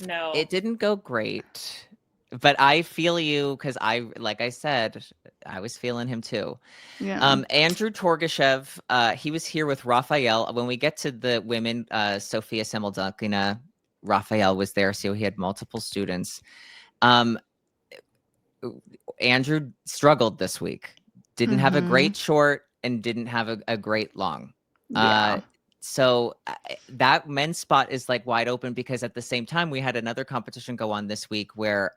[SPEAKER 1] No.
[SPEAKER 3] It didn't go great. But I feel you because like I said, I was feeling him too.
[SPEAKER 2] Yeah.
[SPEAKER 3] Andrew Torgashev, he was here with Raphael. When we get to the women, Sofia Semeldakina, Raphael was there, so he had multiple students. Andrew struggled this week. Didn't have a great short and didn't have a great long. So that men's spot is like wide open because at the same time we had another competition go on this week where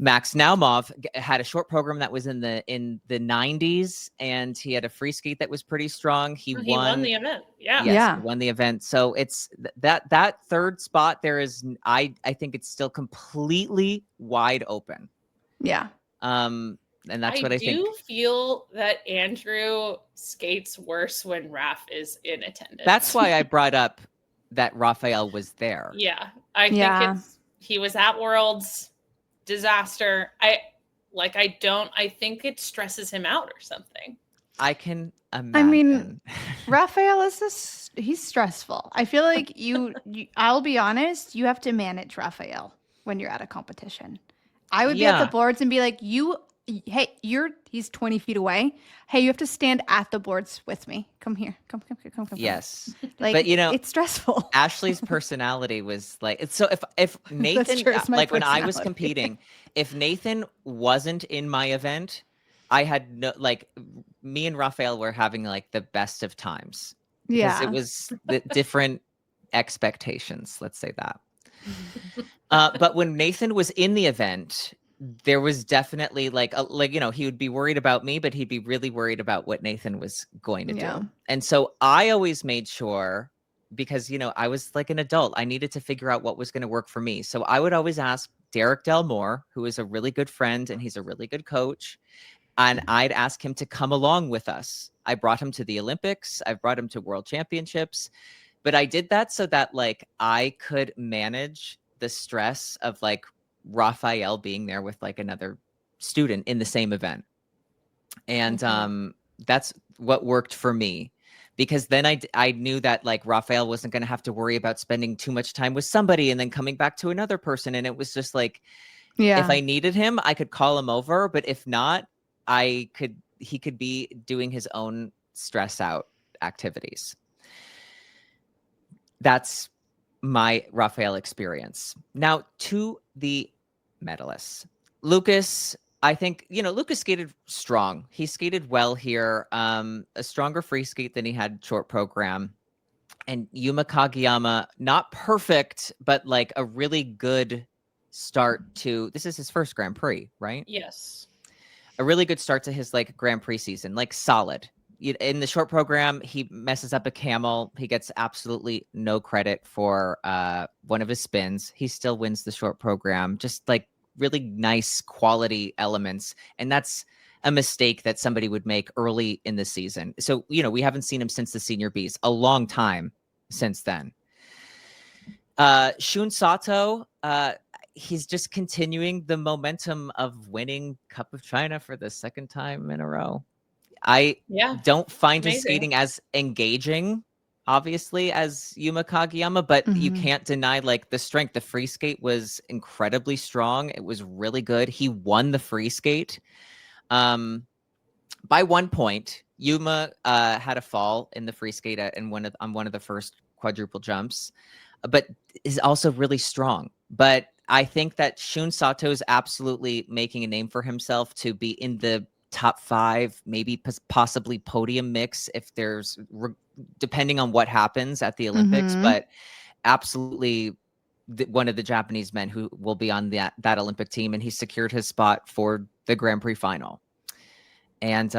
[SPEAKER 3] Max Naumov had a short program that was in the 90s, and he had a free skate that was pretty strong. He won
[SPEAKER 1] the event. Yeah.
[SPEAKER 3] Yes, he won the event. So it's that third spot there is I think it's still completely wide open.
[SPEAKER 2] Yeah.
[SPEAKER 3] And that's what I think.
[SPEAKER 1] I do feel that Andrew skates worse when Raph is in attendance.
[SPEAKER 3] That's why I brought up that Raphael was there.
[SPEAKER 1] Yeah. I think he was at Worlds. Disaster. I think it stresses him out or something.
[SPEAKER 3] I can imagine.
[SPEAKER 2] I mean, Raphael he's stressful. I feel like I'll be honest, you have to manage Raphael when you're at a competition. I would be at the boards and be like, he's 20 feet away. Hey, you have to stand at the boards with me. Come here. Come.
[SPEAKER 3] Yes.
[SPEAKER 2] Like, but it's stressful.
[SPEAKER 3] Ashley's personality was like, so if Nathan, like when I was competing, if Nathan wasn't in my event, I had me and Raphael were having like the best of times. Because it was the different expectations. Let's say that. But when Nathan was in the event, there was definitely he would be worried about me, but he'd be really worried about what Nathan was going to do. And so I always made sure, because, I was like an adult, I needed to figure out what was going to work for me. So I would always ask Derek Delmore, who is a really good friend and he's a really good coach, and I'd ask him to come along with us. I brought him to the Olympics. I've brought him to World Championships, but I did that so that I could manage the stress of Raphael being there with another student in the same event. And that's what worked for me, because then I knew that Raphael wasn't going to have to worry about spending too much time with somebody and then coming back to another person. And it was just if I needed him, I could call him over, but if not, he could be doing his own stress out activities. That's my Raphael experience. Now to the medalists. Lucas, I think, Lucas skated strong. He skated well here. A stronger free skate than he had short program. And Yuma Kageyama, not perfect, but a really good start to, this is his first Grand Prix, right?
[SPEAKER 1] Yes.
[SPEAKER 3] A really good start to his Grand Prix season, solid. In the short program, he messes up a camel. He gets absolutely no credit for one of his spins. He still wins the short program, just really nice quality elements. And that's a mistake that somebody would make early in the season. So, we haven't seen him since the Senior Bs, a long time since then. Shun Sato, he's just continuing the momentum of winning Cup of China for the second time in a row. I don't find his skating as engaging, obviously, as Yuma Kageyama, but you can't deny the strength. The free skate was incredibly strong. It was really good. He won the free skate. By 1 point, Yuma had a fall in the free skate on one of the first quadruple jumps, but is also really strong. But I think that Shun Sato is absolutely making a name for himself to be in the top 5, maybe possibly podium mix if there's, depending on what happens at the Olympics, but absolutely one of the Japanese men who will be on that Olympic team, and he secured his spot for the Grand Prix final. And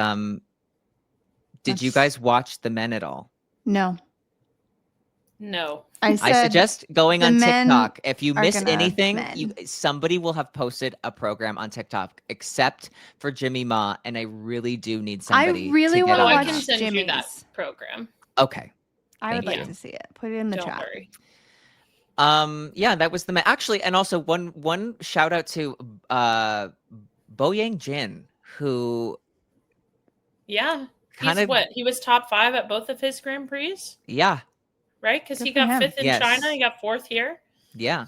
[SPEAKER 3] did you guys watch the men at all?
[SPEAKER 2] No.
[SPEAKER 3] I suggest going on TikTok. If you miss anything, somebody will have posted a program on TikTok, except for Jimmy Ma, and I really do need somebody.
[SPEAKER 2] I really want to watch
[SPEAKER 1] I can send
[SPEAKER 2] Jimmy's.
[SPEAKER 1] you that program.
[SPEAKER 3] Okay.
[SPEAKER 2] I would like to see it. Put it in the chat.
[SPEAKER 1] Worry.
[SPEAKER 3] Yeah, that was the man. Actually, and also one shout out to Boyang Jin, who
[SPEAKER 1] he was top 5 at both of his Grand Prix.
[SPEAKER 3] Yeah.
[SPEAKER 1] Right? Because he got 5th in China, he got 4th here.
[SPEAKER 3] Yeah.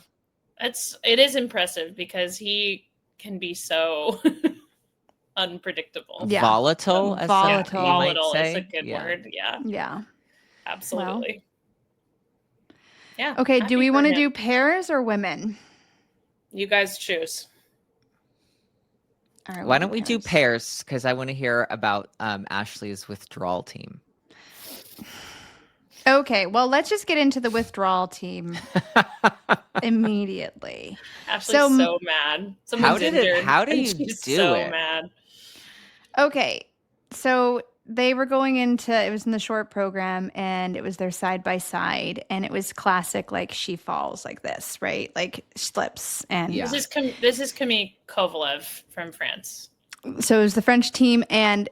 [SPEAKER 1] It is impressive because he can be so unpredictable.
[SPEAKER 3] Yeah. Volatile, as
[SPEAKER 1] volatile
[SPEAKER 3] might say.
[SPEAKER 1] Is a good word. Yeah.
[SPEAKER 2] Yeah.
[SPEAKER 1] Absolutely.
[SPEAKER 2] Well. Yeah. Okay, do we want to do pairs or women?
[SPEAKER 1] You guys choose.
[SPEAKER 2] All right,
[SPEAKER 3] why don't we do pairs? Because I want to hear about Ashley's withdrawal team.
[SPEAKER 2] Okay, well, let's just get into the withdrawal team immediately.
[SPEAKER 1] Ashley's so mad. Someone's injured.
[SPEAKER 3] How do
[SPEAKER 1] and
[SPEAKER 3] you
[SPEAKER 1] she's
[SPEAKER 3] do
[SPEAKER 1] so
[SPEAKER 3] it?
[SPEAKER 1] mad.
[SPEAKER 2] Okay, so they were going into, it was in the short program, and it was their side by side, and it was classic, like she falls like this, right? Like slips. And
[SPEAKER 3] Yeah.
[SPEAKER 1] This is Camille Kovalev from France.
[SPEAKER 2] So it was the French team, and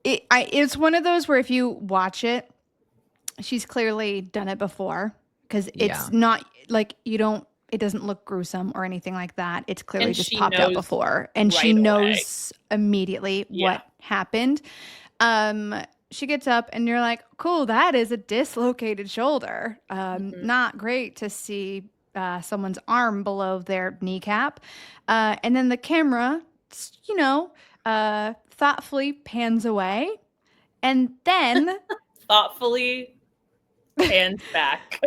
[SPEAKER 2] it's one of those where if you watch it, she's clearly done it before, because it's not like it doesn't look gruesome or anything like that. It's clearly just popped out before, and she knows immediately what happened. She gets up, and you're like, cool, that is a dislocated shoulder. Not great to see someone's arm below their kneecap. And then the camera, thoughtfully pans away, and then
[SPEAKER 1] thoughtfully pans back.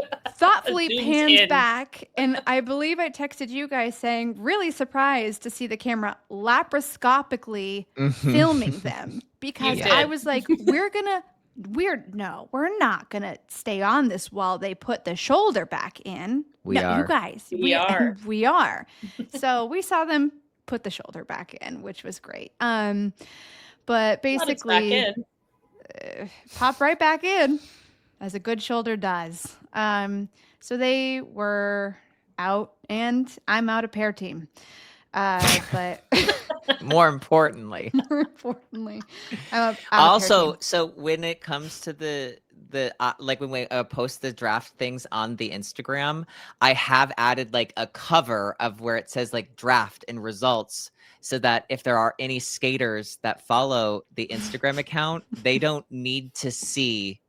[SPEAKER 2] Back. And I believe I texted you guys saying, really surprised to see the camera laparoscopically filming them, because I was like, we're not gonna stay on this while they put the shoulder back in. You guys, we are. So we saw them put the shoulder back in, which was great. But basically, pop right back in, as a good shoulder does. So they were out, and I'm out of pair team. But
[SPEAKER 3] more importantly,
[SPEAKER 2] I'm
[SPEAKER 3] also, so when it comes to the like when we post the draft things on the Instagram, I have added like a cover of where it says like draft and results, so that if there are any skaters that follow the Instagram account, they don't need to see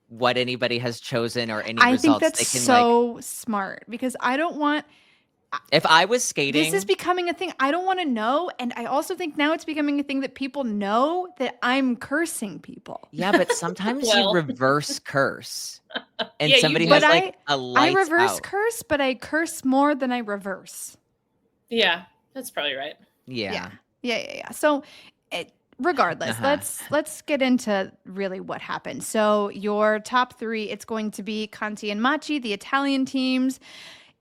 [SPEAKER 3] what anybody has chosen or any results.
[SPEAKER 2] I think that's so smart, because I don't want.
[SPEAKER 3] If I was skating,
[SPEAKER 2] this is becoming a thing. I don't want to know, and I also think now it's becoming a thing that people know that I'm cursing people.
[SPEAKER 3] Yeah, but sometimes you reverse curse, and somebody
[SPEAKER 2] has
[SPEAKER 3] like a lights
[SPEAKER 2] I reverse
[SPEAKER 3] out.
[SPEAKER 2] Curse, but I curse more than I reverse.
[SPEAKER 1] Yeah, that's probably right.
[SPEAKER 2] Yeah. So, regardless, let's get into really what happened. So your top three, it's going to be Conti and Machi, the Italian teams,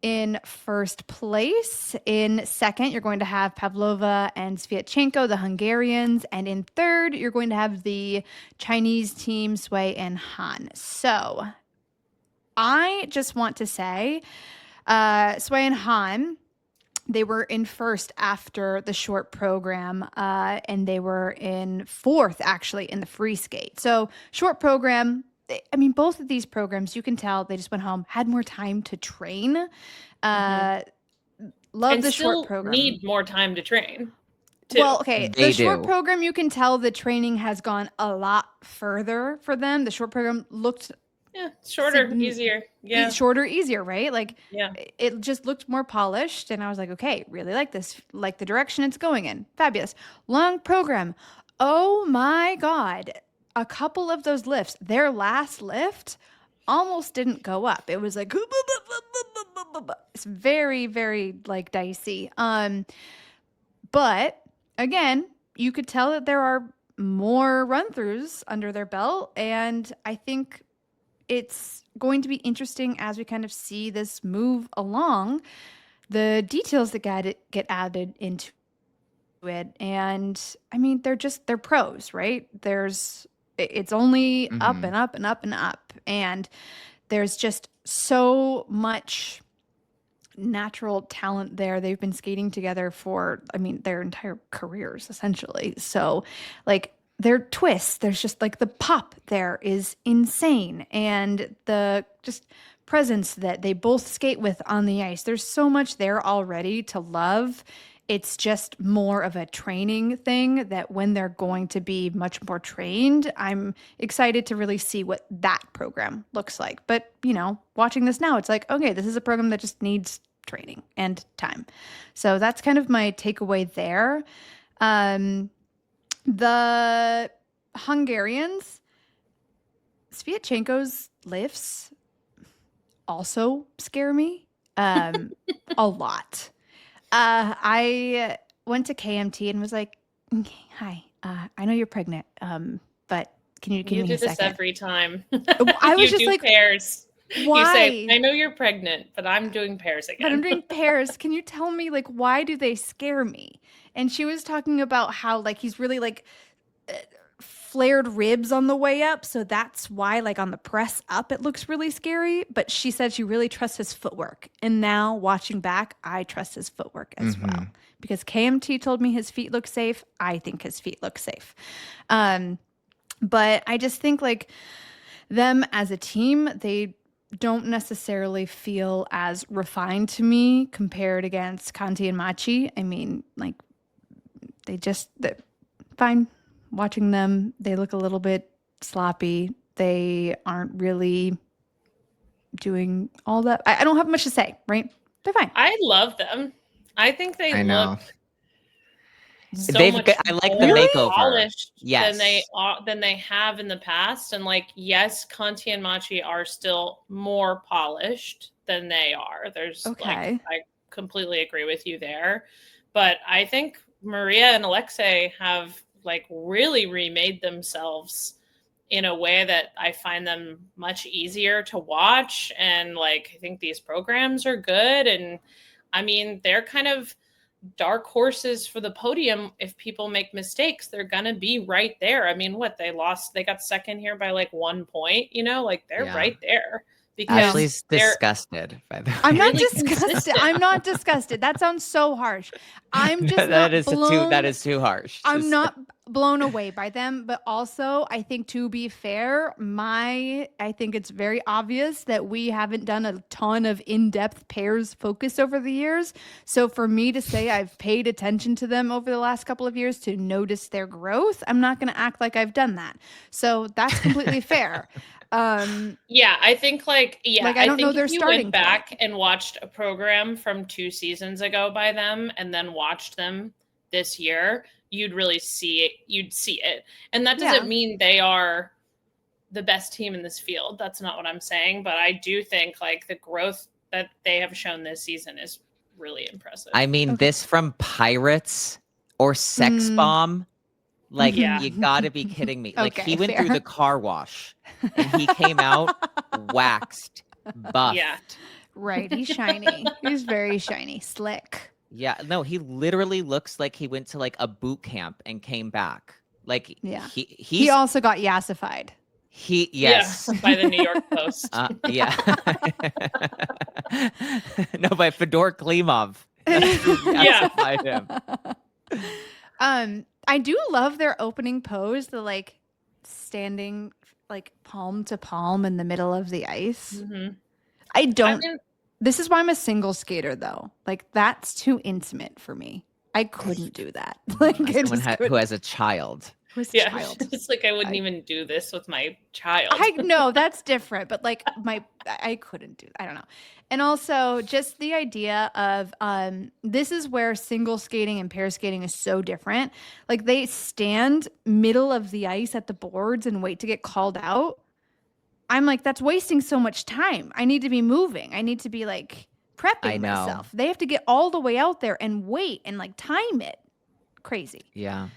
[SPEAKER 2] in first place. In second, you're going to have Pavlova and Sviatchenko, the Hungarians. And in third, you're going to have the Chinese team, Sui and Han. So I just want to say, Sui and Han, they were in first after the short program, and they were in fourth, actually, in the free skate. So short program, I mean, both of these programs, you can tell they just went home, had more time to train. Love the short program.
[SPEAKER 1] Need more time to train, too.
[SPEAKER 2] Well, okay, the short program, you can tell the training has gone a lot further for them. The short program looked
[SPEAKER 1] shorter, easier. Yeah.
[SPEAKER 2] Shorter, easier, right? Like, it just looked more polished. And I was like, okay, really like this, like the direction it's going in. Fabulous. Long program. Oh my God. A couple of those lifts, their last lift almost didn't go up. It was like, it's very, very like dicey. But again, you could tell that there are more run-throughs under their belt. And I think it's going to be interesting as we kind of see this move along, the details that get added into it. And I mean, they're pros, right? It's only up and up and up and up. And there's just so much natural talent there. They've been skating together for, I mean, their entire careers, essentially. So, like, their twists, there's just like the pop there is insane. And the just presence that they both skate with on the ice, there's so much there already to love. It's just more of a training thing that when they're going to be much more trained, I'm excited to really see what that program looks like. But, watching this now, it's like, okay, this is a program that just needs training and time. So that's kind of my takeaway there. The Hungarians, Sviatchenko's lifts also scare me a lot. I went to KMT and was like, "Hi, I know you're pregnant, but Can you give me
[SPEAKER 1] do
[SPEAKER 2] a
[SPEAKER 1] this
[SPEAKER 2] second?
[SPEAKER 1] every time.
[SPEAKER 2] I was
[SPEAKER 1] you
[SPEAKER 2] just
[SPEAKER 1] do
[SPEAKER 2] like,
[SPEAKER 1] pairs.
[SPEAKER 2] why?
[SPEAKER 1] You say, I know you're pregnant, but I'm doing pairs again.
[SPEAKER 2] But I'm doing pairs. Can you tell me, like, why do they scare me? And she was talking about how, like, he's really, like, flared ribs on the way up. So that's why, like, on the press up, it looks really scary. But she said she really trusts his footwork. And now, watching back, I trust his footwork as well. Because KMT told me his feet look safe. I think his feet look safe. But I just think, like, them as a team, they don't necessarily feel as refined to me compared against Kanti and Machi. I mean, like, they're fine. Watching them, they look a little bit sloppy. They aren't really doing all that. I don't have much to say, right? They're fine.
[SPEAKER 1] I love them. I think they look so much
[SPEAKER 3] I like the
[SPEAKER 1] more
[SPEAKER 3] makeover.
[SPEAKER 1] polished
[SPEAKER 3] Yes.
[SPEAKER 1] than they have in the past. And like, yes, Conti and Machi are still more polished than they are. There's like, I completely agree with you there. But I think Maria and Alexei have like really remade themselves in a way that I find them much easier to watch. And like, I think these programs are good. And I mean, they're kind of dark horses for the podium. If people make mistakes, they're gonna be right there. I mean, what, they got second here by like 1 point, you know, like they're right there. Because
[SPEAKER 3] Ashley's disgusted by the way.
[SPEAKER 2] I'm not disgusted. I'm not disgusted. That sounds so harsh. I'm just that is
[SPEAKER 3] too harsh.
[SPEAKER 2] I'm not blown away by them, but also I think, to be fair, I think it's very obvious that we haven't done a ton of in-depth pairs focus over the years. So for me to say I've paid attention to them over the last couple of years to notice their growth, I'm not going to act like I've done that. So that's completely fair.
[SPEAKER 1] Yeah, I think like
[SPEAKER 2] I don't know their starting
[SPEAKER 1] went back and watched a program from 2 seasons ago by them and then watched them this year, you'd really see it. You'd see it. And that doesn't mean they are the best team in this field. That's not what I'm saying, but I do think like the growth that they have shown this season is really impressive.
[SPEAKER 3] I mean, this from Pirates or Sex Bomb. Like, you gotta be kidding me. Like, he went through the car wash and he came out waxed, buffed.
[SPEAKER 1] Yeah.
[SPEAKER 2] Right. He's shiny. He's very shiny. Slick.
[SPEAKER 3] Yeah. No, he literally looks like he went to like a boot camp and came back. Like, he
[SPEAKER 2] also got yassified.
[SPEAKER 3] By
[SPEAKER 1] the New York Post.
[SPEAKER 3] No, by Fedor Klimov. Yassified
[SPEAKER 2] him. I do love their opening pose, the like standing like palm to palm in the middle of the ice. This is why I'm a single skater though. Like, that's too intimate for me. I couldn't do that. Like,
[SPEAKER 3] someone who has a child.
[SPEAKER 1] It's like I wouldn't even do this with my child.
[SPEAKER 2] I know that's different, but like I couldn't do. I don't know. And also just the idea of this is where single skating and pair skating is so different. Like, they stand middle of the ice at the boards and wait to get called out. I'm like, that's wasting so much time. I need to be moving. I need to be like prepping myself. They have to get all the way out there and wait and like time it. Crazy.
[SPEAKER 3] Yeah.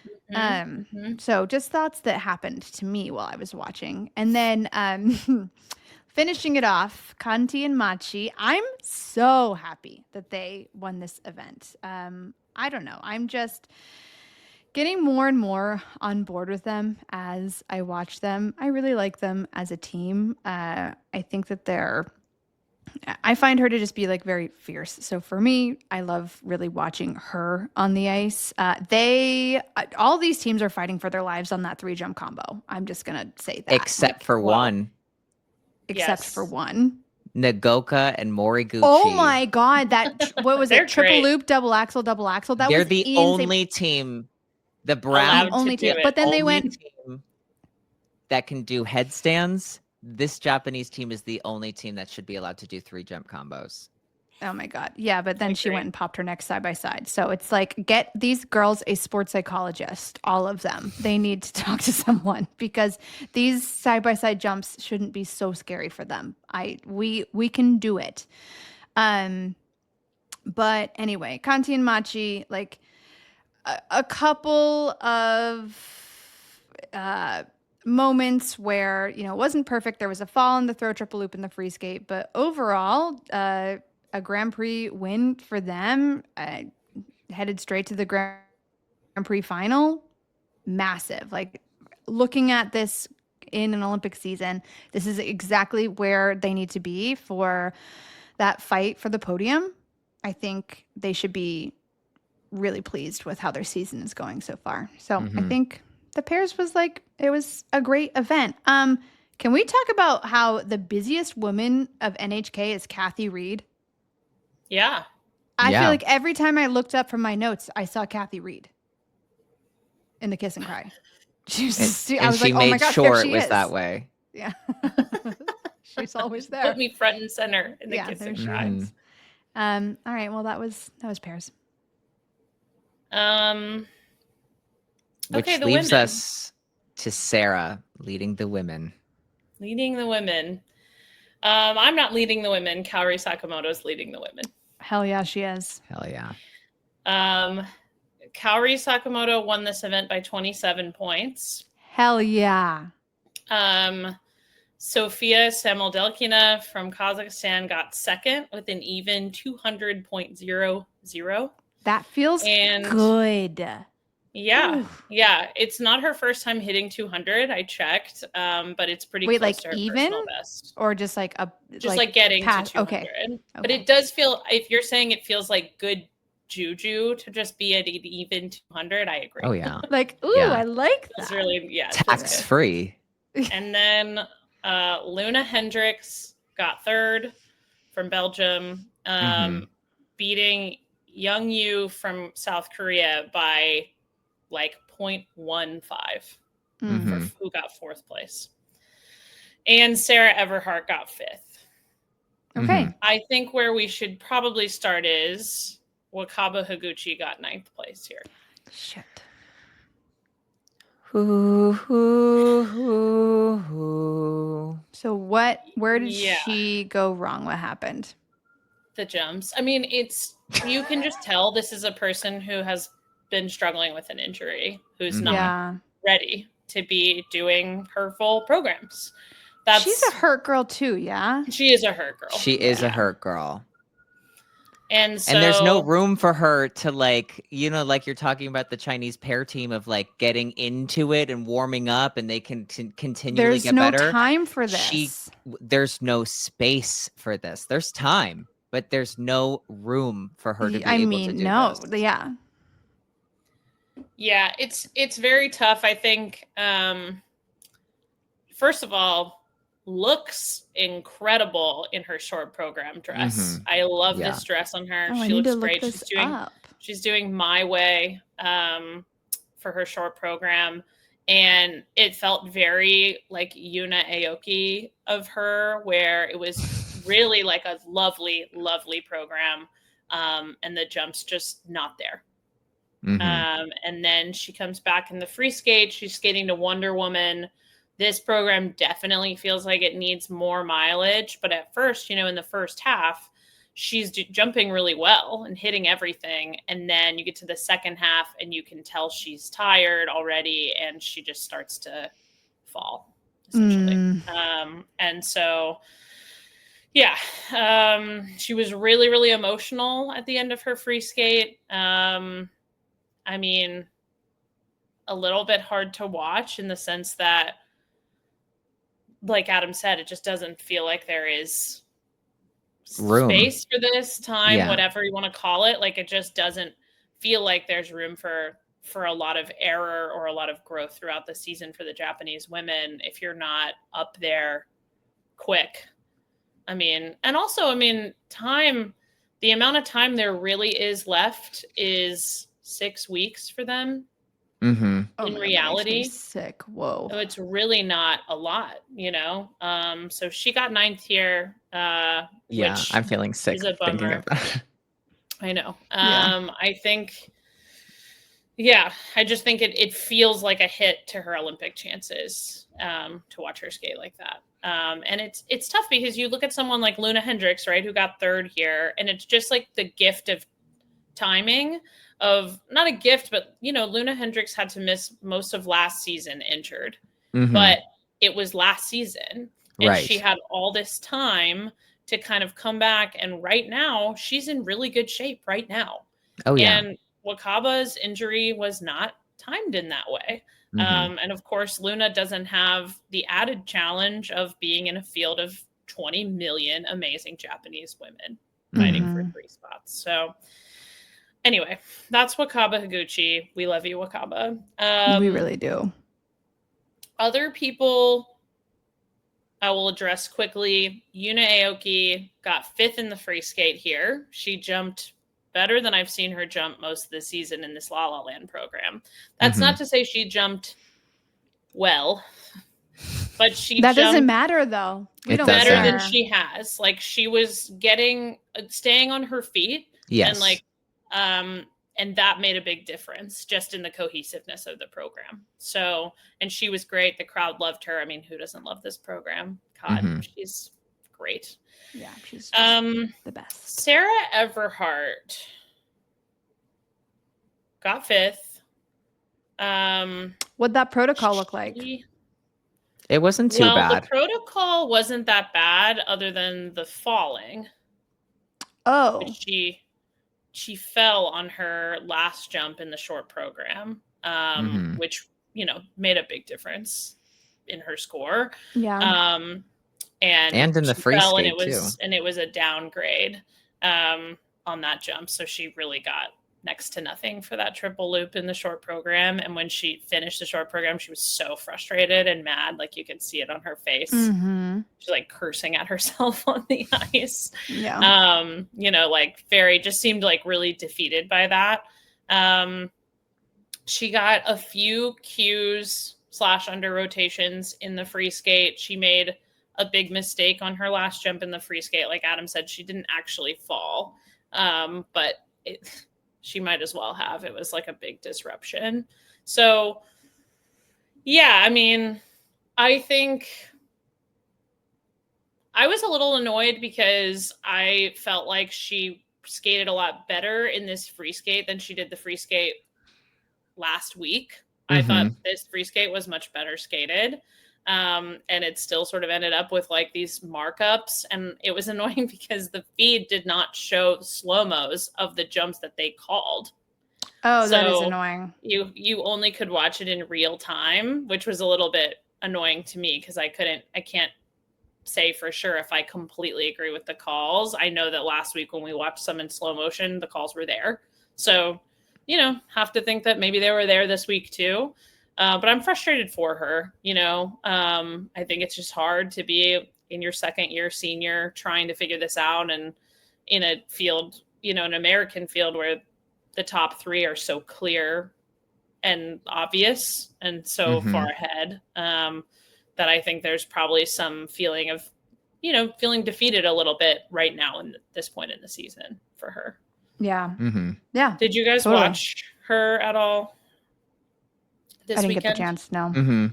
[SPEAKER 2] So just thoughts that happened to me while I was watching. And then finishing it off, Kanti and Machi. I'm so happy that they won this event. I don't know. I'm just getting more and more on board with them as I watch them. I really like them as a team. I think that I find her to just be like very fierce. So for me, I love really watching her on the ice. All these teams are fighting for their lives on that 3-jump combo. I'm just going to say that.
[SPEAKER 3] Except for one. Nagoka and Moriguchi.
[SPEAKER 2] Oh my God. What was it? Triple loop, double axel.
[SPEAKER 3] They're the only team, the Brown
[SPEAKER 1] only team.
[SPEAKER 2] But then they went
[SPEAKER 3] that can do headstands. This Japanese team is the only team that should be allowed to do 3-jump combos.
[SPEAKER 2] Oh my God. Yeah, but then she went and popped her neck side by side. So it's like, get these girls a sports psychologist, all of them. They need to talk to someone because these side by side jumps shouldn't be so scary for them. We can do it. But anyway, Kanti and Machi, like a couple of moments where, it wasn't perfect. There was a fall in the throw triple loop in the free skate, but overall, a Grand Prix win for them, headed straight to the Grand Prix final. Massive. Like, looking at this in an Olympic season, this is exactly where they need to be for that fight for the podium. I think they should be really pleased with how their season is going so far. So I think the pairs was it was a great event. Can we talk about how the busiest woman of NHK is Kathy Reed?
[SPEAKER 1] Yeah.
[SPEAKER 2] I feel like every time I looked up from my notes, I saw Kathy Reed in the Kiss and Cry.
[SPEAKER 3] I was like, oh my gosh, sure it was that way.
[SPEAKER 2] Yeah. She's always there.
[SPEAKER 1] Put me front and center in the Kiss and Cry.
[SPEAKER 2] All right. Well, that was pairs.
[SPEAKER 3] Which
[SPEAKER 1] okay,
[SPEAKER 3] leaves us to Sarah leading the women.
[SPEAKER 1] Leading the women. I'm not leading the women. Kaori Sakamoto's leading the women.
[SPEAKER 2] Hell yeah, she is.
[SPEAKER 3] Hell yeah.
[SPEAKER 1] Kaori Sakamoto won this event by 27 points.
[SPEAKER 2] Hell yeah.
[SPEAKER 1] Sofia Samodelkina from Kazakhstan got second with an even 200.00.
[SPEAKER 2] That feels good.
[SPEAKER 1] Yeah.
[SPEAKER 2] Oof.
[SPEAKER 1] Yeah. It's not her first time hitting 200. I checked. But it's pretty close to her personal best.
[SPEAKER 2] Or just like
[SPEAKER 1] getting to 200. Okay. But it does feel, if you're saying it feels like good juju to just be at an even 200, I agree.
[SPEAKER 3] Oh yeah.
[SPEAKER 2] I like that.
[SPEAKER 1] It's really,
[SPEAKER 3] tax free.
[SPEAKER 1] And then Luna Hendricks got third from Belgium, beating Young Yu from South Korea by 0.15 for who got fourth place. And Sarah Everhart got fifth.
[SPEAKER 2] Okay.
[SPEAKER 1] I think where we should probably start is Wakaba Higuchi got ninth place here.
[SPEAKER 2] Shit. So where did she go wrong? What happened?
[SPEAKER 1] The jumps. I mean, you can just tell this is a person who has been struggling with an injury, who's not ready to be doing her full programs.
[SPEAKER 2] She's a hurt girl too, yeah?
[SPEAKER 1] She is a hurt girl.
[SPEAKER 3] She is a hurt girl.
[SPEAKER 1] And
[SPEAKER 3] there's no room for her to you're talking about the Chinese pair team of getting into it and warming up, and they can continually get better.
[SPEAKER 2] There's no time for this.
[SPEAKER 3] There's no space for this. There's time, but there's no room for her to be able to do this.
[SPEAKER 2] Yeah.
[SPEAKER 1] Yeah, it's very tough. I think, first of all, looks incredible in her short program dress. I love this dress on her. She looks great. She's doing My Way for her short program, and it felt very like Yuna Aoki of her, where it was really like a lovely, lovely program, and the jump's just not there. And then she comes back in the free skate. She's skating to Wonder Woman. This program definitely feels like it needs more mileage. But at first, in the first half, she's jumping really well and hitting everything. And then you get to the second half and you can tell she's tired already and she just starts to fall, essentially. And so, she was really, really emotional at the end of her free skate. I mean, a little bit hard to watch in the sense that, like Adam said, it just doesn't feel like there is space for this time, whatever you want to call it. Like, it just doesn't feel like there's room for a lot of error or a lot of growth throughout the season for the Japanese women if you're not up there quick. I mean, and also, time, the amount of time there really is left is 6 weeks for them. In reality,
[SPEAKER 2] sick. Whoa.
[SPEAKER 1] So it's really not a lot, so she got ninth here. Which
[SPEAKER 3] I'm feeling sick
[SPEAKER 1] is a bummer.
[SPEAKER 3] thinking of that.
[SPEAKER 1] I know. I think, I just think it feels like a hit to her Olympic chances to watch her skate like that. And it's tough because you look at someone like Luna Hendricks, right, who got third here, and it's just like the gift of timing. Of not a gift, but Luna Hendricks had to miss most of last season injured. but it was last season. And
[SPEAKER 3] Right.
[SPEAKER 1] she had all this time to kind of come back. And right now, she's in really good shape right now.
[SPEAKER 3] Oh, yeah.
[SPEAKER 1] And Wakaba's injury was not timed in that way. And of course, Luna doesn't have the added challenge of being in a field of 20 million amazing Japanese women fighting for 3 spots. So anyway, that's Wakaba Higuchi. We love you, Wakaba.
[SPEAKER 2] We really do.
[SPEAKER 1] Other people I will address quickly. Yuna Aoki got 5th in the free skate here. She jumped better than I've seen her jump most of the season in this La La Land program. That's not to say she jumped well, but she
[SPEAKER 2] that
[SPEAKER 1] jumped
[SPEAKER 2] doesn't matter though.
[SPEAKER 3] It
[SPEAKER 2] don't
[SPEAKER 1] better
[SPEAKER 3] doesn't.
[SPEAKER 1] than she has. Like she was staying on her feet.
[SPEAKER 3] Yes.
[SPEAKER 1] And like, and that made a big difference just in the cohesiveness of the program. So, and she was great. The crowd loved her. I mean, who doesn't love this program? God, she's great.
[SPEAKER 2] Yeah, she's just the best.
[SPEAKER 1] Sarah Everhart got 5th.
[SPEAKER 2] What'd that protocol look like?
[SPEAKER 3] It wasn't too bad.
[SPEAKER 1] The protocol wasn't that bad other than the falling.
[SPEAKER 2] Oh.
[SPEAKER 1] She fell on her last jump in the short program, which, made a big difference in her score.
[SPEAKER 2] Yeah.
[SPEAKER 1] And
[SPEAKER 3] in the free skate
[SPEAKER 1] too.
[SPEAKER 3] too.
[SPEAKER 1] And it was a downgrade on that jump. So she really got next to nothing for that triple loop in the short program. And when she finished the short program, she was so frustrated and mad. Like you could see it on her face. She's like cursing at herself on the ice.
[SPEAKER 2] Yeah.
[SPEAKER 1] Like just seemed like really defeated by that. She got a few cues / under rotations in the free skate. She made a big mistake on her last jump in the free skate. Like Adam said, she didn't actually fall. But she might as well have. It was like a big disruption. So, yeah, I mean, I think I was a little annoyed because I felt like she skated a lot better in this free skate than she did the free skate last week. I thought this free skate was much better skated. And it still sort of ended up with like these markups. And it was annoying because the feed did not show slow-mos of the jumps that they called.
[SPEAKER 2] Oh, so that is annoying.
[SPEAKER 1] You only could watch it in real time, which was a little bit annoying to me because I can't say for sure if I completely agree with the calls. I know that last week when we watched some in slow motion, the calls were there. So, have to think that maybe they were there this week too. But I'm frustrated for her, I think it's just hard to be in your second year senior trying to figure this out and in a field, an American field where the top 3 are so clear and obvious and so far ahead that I think there's probably some feeling of, feeling defeated a little bit right now in this point in the season for her.
[SPEAKER 2] Yeah. Yeah.
[SPEAKER 1] Did you guys watch her at all?
[SPEAKER 2] I didn't get the chance, no.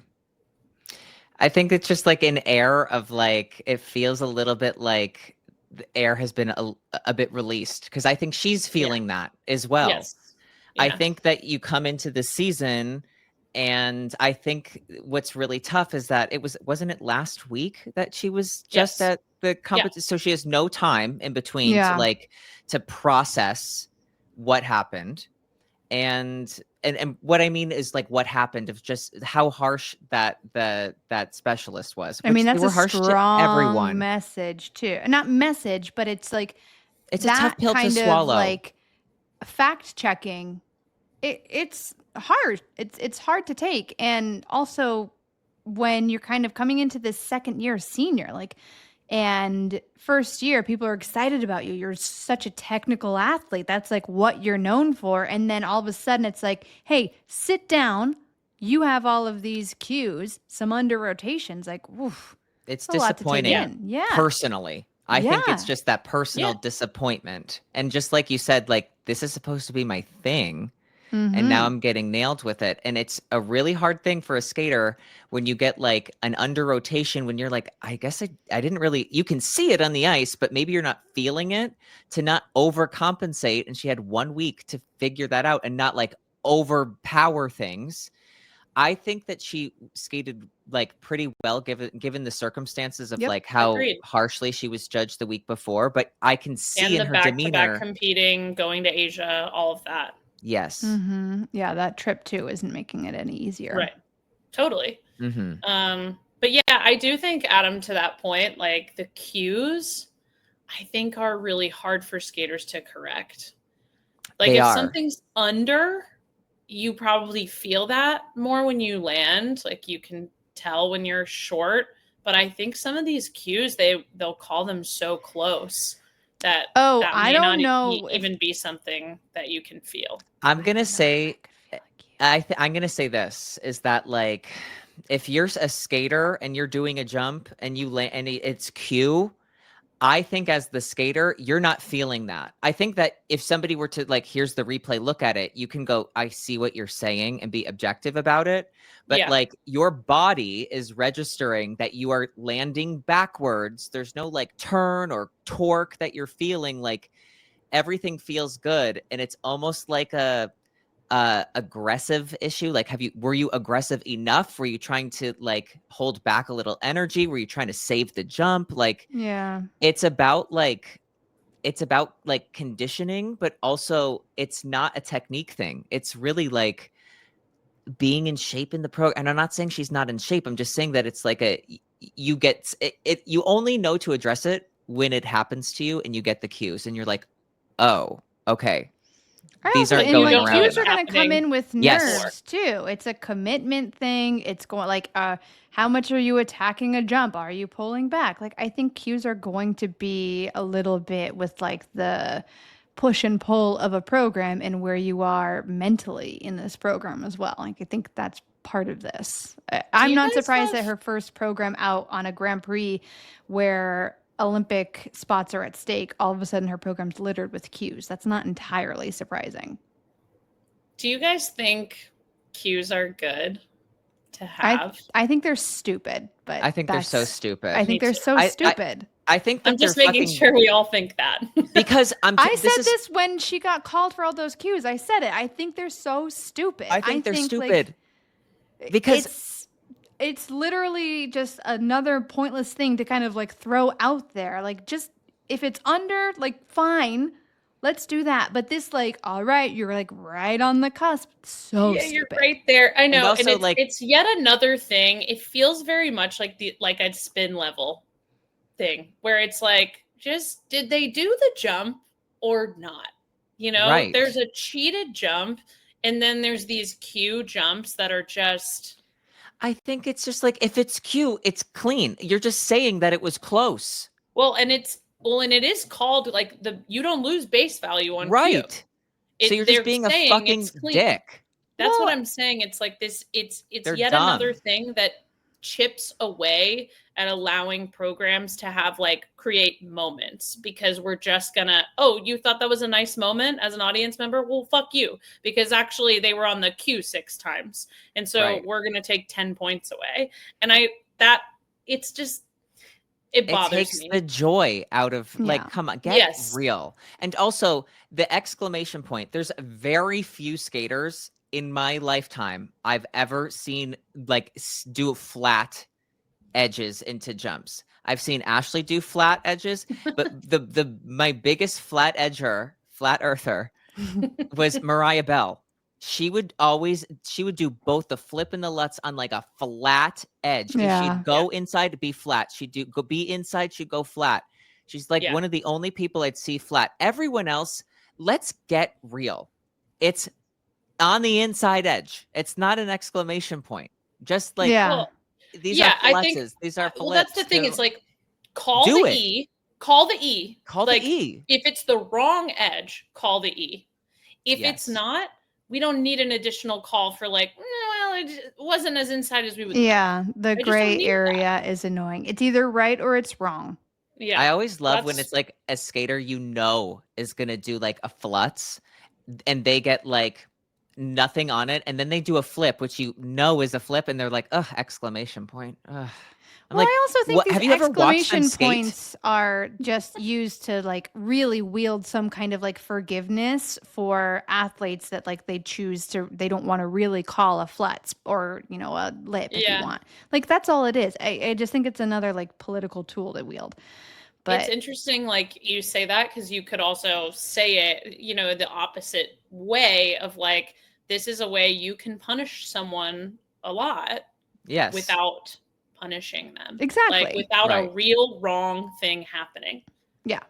[SPEAKER 3] I think it's just like an air of like, it feels a little bit like the air has been a bit released because I think she's feeling that as well.
[SPEAKER 1] Yes.
[SPEAKER 3] I think that you come into the season and I think what's really tough is that wasn't it last week that she was just at the competition? So she has no time in between to process what happened. And what I mean is like what happened of just how harsh that specialist was.
[SPEAKER 2] I mean, that's a strong message too. Not message, but it's like
[SPEAKER 3] it's a tough pill to swallow.
[SPEAKER 2] Like fact checking. It's hard. It's hard to take. And also when you're kind of coming into this second year senior, and first year, people are excited about you. You're such a technical athlete. That's like what you're known for. And then all of a sudden it's like, hey, sit down. You have all of these cues, some under rotations. Like, woof.
[SPEAKER 3] It's disappointing.
[SPEAKER 2] Yeah.
[SPEAKER 3] Personally. I think it's just that personal disappointment. And just like you said, like, this is supposed to be my thing. And now I'm getting nailed with it. And it's a really hard thing for a skater when you get like an under rotation when you're like, I guess I didn't really, you can see it on the ice, but maybe you're not feeling it, to not overcompensate. And she had 1 week to figure that out and not like overpower things. I think that she skated like pretty well given the circumstances of
[SPEAKER 2] Yep.
[SPEAKER 3] like how
[SPEAKER 1] Agreed.
[SPEAKER 3] harshly she was judged the week before. But I can see
[SPEAKER 1] And
[SPEAKER 3] in
[SPEAKER 1] the
[SPEAKER 3] her
[SPEAKER 1] back-to-back
[SPEAKER 3] demeanor.
[SPEAKER 1] competing, going to Asia, all of that.
[SPEAKER 3] Yes.
[SPEAKER 2] Mm-hmm. Yeah, that trip too isn't making it any easier.
[SPEAKER 1] Right. Totally.
[SPEAKER 3] Mm-hmm.
[SPEAKER 1] But yeah, I do think, Adam, to that point, like the cues, I think are really hard for skaters to correct. Like
[SPEAKER 3] They
[SPEAKER 1] if
[SPEAKER 3] are.
[SPEAKER 1] something's under, you probably feel that more when you land. Like you can tell when you're short. But I think some of these cues, they'll call them so close that that
[SPEAKER 2] I
[SPEAKER 1] may
[SPEAKER 2] don't
[SPEAKER 1] not
[SPEAKER 2] know
[SPEAKER 1] even be something that you can feel.
[SPEAKER 3] I'm gonna say, I'm gonna say this is that like, if you're a skater and you're doing a jump and you land and it's cue, I think as the skater, you're not feeling that. I think that if somebody were to like, here's the replay, look at it, you can go, I see what you're saying and be objective about it. But
[SPEAKER 1] Yeah.
[SPEAKER 3] like your body is registering that you are landing backwards. There's no like turn or torque that you're feeling. Like everything feels good. And it's almost like a aggressive issue. Like, were you aggressive enough? Were you trying to like hold back a little energy? Were you trying to save the jump? Like,
[SPEAKER 2] Yeah.
[SPEAKER 3] it's about like conditioning, but also it's not a technique thing. It's really like being in shape in the program. And I'm not saying she's not in shape. I'm just saying that it's like you get it, you only know to address it when it happens to you and you get the cues and you're like, oh, okay. These aren't
[SPEAKER 2] and
[SPEAKER 3] going
[SPEAKER 2] like
[SPEAKER 3] around
[SPEAKER 2] cues are
[SPEAKER 3] enough.
[SPEAKER 2] going to come in with
[SPEAKER 3] Yes.
[SPEAKER 2] nerves too. It's a commitment thing. It's going like, how much are you attacking a jump? Are you pulling back? Like, I think cues are going to be a little bit with like the push and pull of a program and where you are mentally in this program as well. Like, I think that's part of this. I'm
[SPEAKER 1] you
[SPEAKER 2] not
[SPEAKER 1] guys
[SPEAKER 2] surprised that
[SPEAKER 1] have-
[SPEAKER 2] her first program out on a Grand Prix where Olympic spots are at stake, all of a sudden her program's littered with cues. That's not entirely surprising.
[SPEAKER 1] Do you guys think cues are good to have?
[SPEAKER 2] I think they're stupid, but
[SPEAKER 3] I think they're so stupid.
[SPEAKER 2] I think they're so stupid.
[SPEAKER 3] I think that
[SPEAKER 1] I'm just
[SPEAKER 3] they're
[SPEAKER 1] making sure we all think that.
[SPEAKER 3] because
[SPEAKER 2] I said this when she got called for all those cues. I said it. I think they're so stupid.
[SPEAKER 3] I think they're stupid.
[SPEAKER 2] Like,
[SPEAKER 3] because
[SPEAKER 2] it's literally just another pointless thing to kind of like throw out there. Like, just if it's under, like, fine, let's do that. But this, like, all right, you're like right on the cusp. So stupid.
[SPEAKER 1] You're right there. I know. And,
[SPEAKER 3] also,
[SPEAKER 1] it's,
[SPEAKER 3] like,
[SPEAKER 1] it's yet another thing. It feels very much like a spin level thing where it's like, just did they do the jump or not? You know,
[SPEAKER 3] right.
[SPEAKER 1] There's a cheated jump, and then there's these cue jumps that are just.
[SPEAKER 3] I think it's just like, if it's cue, it's clean. You're just saying that it was close.
[SPEAKER 1] Well, and it is called like you don't lose base value on
[SPEAKER 3] right.
[SPEAKER 1] Cue.
[SPEAKER 3] So you're just being a fucking dick.
[SPEAKER 1] That's what I'm saying. It's like this. It's yet
[SPEAKER 3] dumb.
[SPEAKER 1] another thing that chips away at allowing programs to have like create moments, because we're just gonna, oh, you thought that was a nice moment as an audience member? Well, fuck you, because actually they were on the queue 6 times. And so we're gonna take 10 points away. And it's just, it bothers me.
[SPEAKER 3] It takes the joy out of like, come on, get real. And also the exclamation point. There's very few skaters in my lifetime I've ever seen like do flat edges into jumps. I've seen Ashley do flat edges, but my biggest flat earther was Mariah Bell. She would do both the flip and the Lutz on like a flat edge.
[SPEAKER 2] Yeah.
[SPEAKER 3] She'd go inside to be flat. She'd be inside, she'd go flat. She's like one of the only people I'd see flat. Everyone else, let's get real. It's on the inside edge. It's not an exclamation point. Just like, these are fluxes. These are flips.
[SPEAKER 1] Well, that's the thing. It's like, call the E. Call the E.
[SPEAKER 3] Call the E.
[SPEAKER 1] If it's the wrong edge, call the E. If it's not, we don't need an additional call for like, well, it wasn't as inside as we would.
[SPEAKER 2] Yeah, the gray area is annoying. It's either right or it's wrong.
[SPEAKER 1] Yeah.
[SPEAKER 3] I always love when it's like a skater is going to do like a flutz and they get like nothing on it, and then they do a flip, which you know is a flip, and they're like, ugh, exclamation point. Ugh. I'm
[SPEAKER 2] Well,
[SPEAKER 3] like,
[SPEAKER 2] I also think
[SPEAKER 3] what,
[SPEAKER 2] these
[SPEAKER 3] have you ever watched them
[SPEAKER 2] exclamation
[SPEAKER 3] skate?
[SPEAKER 2] points are just used to like really wield some kind of like forgiveness for athletes that like they don't want to really call a flutz or, you know, a lip if you
[SPEAKER 1] Yeah.
[SPEAKER 2] want. Like that's all it is. I just think it's another like political tool to wield.
[SPEAKER 1] It's
[SPEAKER 2] But
[SPEAKER 1] interesting, like you say that, because you could also say it, you know, the opposite way of like, this is a way you can punish someone a lot
[SPEAKER 3] Yes.
[SPEAKER 1] without punishing them.
[SPEAKER 2] exactly.
[SPEAKER 1] Like without a
[SPEAKER 3] Right.
[SPEAKER 1] real wrong thing happening.
[SPEAKER 2] Yeah.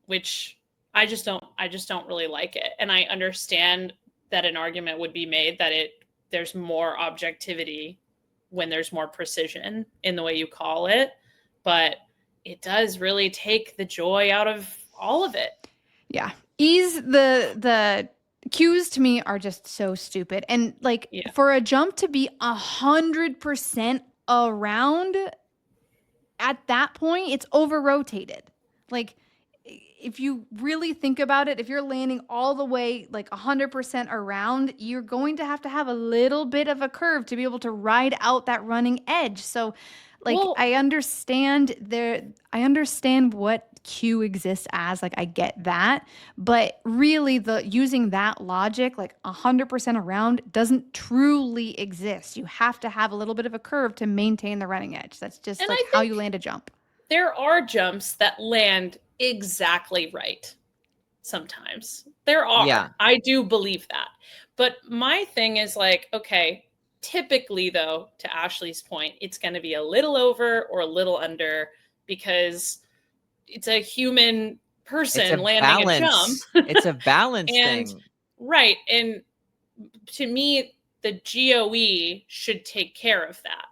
[SPEAKER 1] Which I just don't really like it. And I understand that an argument would be made that there's more objectivity when there's more precision in the way you call it, but it does really take the joy out of all of it.
[SPEAKER 2] Yeah. The cues to me are just so stupid. And like
[SPEAKER 1] Yeah.
[SPEAKER 2] for a jump to be 100% around at that point, it's over rotated. Like if you really think about it, if you're landing all the way like 100% around, you're going to have a little bit of a curve to be able to ride out that running edge. So like
[SPEAKER 1] Well,
[SPEAKER 2] I understand what cue exists as, like I get that, but really the using that logic like 100% around doesn't truly exist. You have to have a little bit of a curve to maintain the running edge. That's just
[SPEAKER 1] And
[SPEAKER 2] like
[SPEAKER 1] I
[SPEAKER 2] how
[SPEAKER 1] think
[SPEAKER 2] you land a jump.
[SPEAKER 1] there are jumps that land exactly right. Sometimes there are.
[SPEAKER 3] Yeah.
[SPEAKER 1] I do believe that. But my thing is like, okay, typically though, to Ashley's point, it's going to be a little over or a little under because it's a human
[SPEAKER 3] It's
[SPEAKER 1] person
[SPEAKER 3] a
[SPEAKER 1] landing a jump.
[SPEAKER 3] balance. It's a balance
[SPEAKER 1] And
[SPEAKER 3] thing.
[SPEAKER 1] right. And to me, the GOE should take care of that.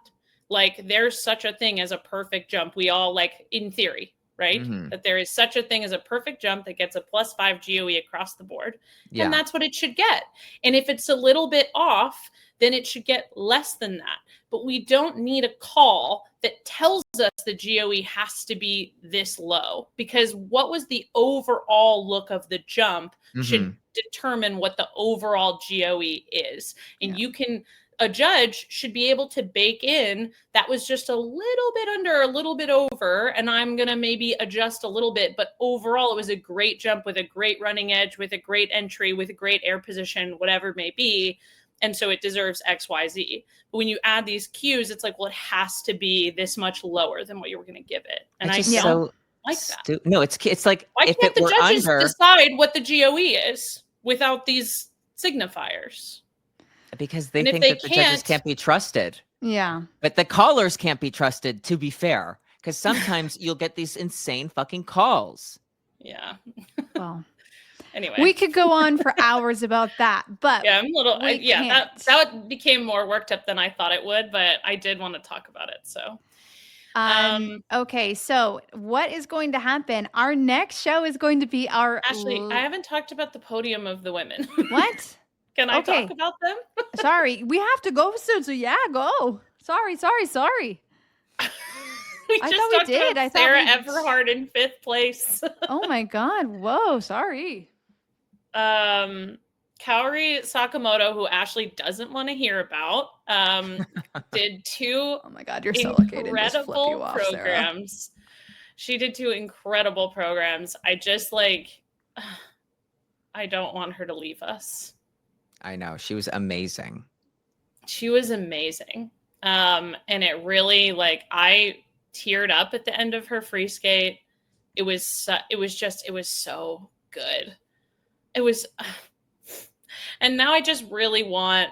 [SPEAKER 1] Like there's such a thing as a perfect jump. We all like in theory, right?
[SPEAKER 3] Mhm.
[SPEAKER 1] That there is such a thing as a perfect jump that gets a +5 GOE across the board.
[SPEAKER 3] Yeah.
[SPEAKER 1] And that's what it should get. And if it's a little bit off, then it should get less than that. But we don't need a call that tells us the GOE has to be this low, because what was the overall look of the jump should
[SPEAKER 3] Mhm.
[SPEAKER 1] determine what the overall GOE is. And
[SPEAKER 2] Yeah.
[SPEAKER 1] you can, a judge should be able to bake in that was just a little bit under, a little bit over, and I'm going to maybe adjust a little bit. But overall, it was a great jump with a great running edge, with a great entry, with a great air position, whatever it may be. And so it deserves X, Y, Z. But when you add these cues, it's like, well, it has to be this much lower than what you were going to give it. And
[SPEAKER 3] It's
[SPEAKER 1] I
[SPEAKER 3] just
[SPEAKER 1] don't
[SPEAKER 3] so
[SPEAKER 1] like that.
[SPEAKER 3] No, it's like
[SPEAKER 1] Why
[SPEAKER 3] if
[SPEAKER 1] can't
[SPEAKER 3] it
[SPEAKER 1] the
[SPEAKER 3] were
[SPEAKER 1] judges
[SPEAKER 3] under,
[SPEAKER 1] decide what the GOE is without these signifiers?
[SPEAKER 3] because they
[SPEAKER 1] And if
[SPEAKER 3] think
[SPEAKER 1] they
[SPEAKER 3] that the judges
[SPEAKER 1] can't,
[SPEAKER 3] can't be trusted.
[SPEAKER 2] Yeah.
[SPEAKER 3] But the callers can't be trusted, to be fair, because sometimes you'll get these insane fucking calls.
[SPEAKER 1] yeah.
[SPEAKER 2] Well,
[SPEAKER 1] Anyway,
[SPEAKER 2] we could go on for hours about that, but
[SPEAKER 1] yeah, I'm a little,
[SPEAKER 2] we can't.
[SPEAKER 1] that became more worked up than I thought it would, but I did want to talk about it. So,
[SPEAKER 2] Okay, so what is going to happen? Our next show is going to be our
[SPEAKER 1] Ashley, I haven't talked about the podium of the women.
[SPEAKER 2] What?
[SPEAKER 1] Can I
[SPEAKER 2] Okay.
[SPEAKER 1] talk about them?
[SPEAKER 2] Sorry, we have to go soon, so yeah, go. Sorry.
[SPEAKER 1] We
[SPEAKER 2] I
[SPEAKER 1] just
[SPEAKER 2] thought we
[SPEAKER 1] talked
[SPEAKER 2] did.
[SPEAKER 1] about
[SPEAKER 2] I thought
[SPEAKER 1] Sarah
[SPEAKER 2] we-
[SPEAKER 1] Everhart in 5th place.
[SPEAKER 2] Oh my god, whoa, sorry.
[SPEAKER 1] Kaori Sakamoto, who Ashley doesn't want to hear about, did 2
[SPEAKER 2] Oh my god, you're so lucky I didn't just flip you
[SPEAKER 1] incredible
[SPEAKER 2] off, Sarah.
[SPEAKER 1] programs. She did 2 incredible programs. I just like, I don't want her to leave us.
[SPEAKER 3] I know, she was amazing.
[SPEAKER 1] She was amazing. And it really, like, I teared up at the end of her free skate. It was so good. It was, and now I just really want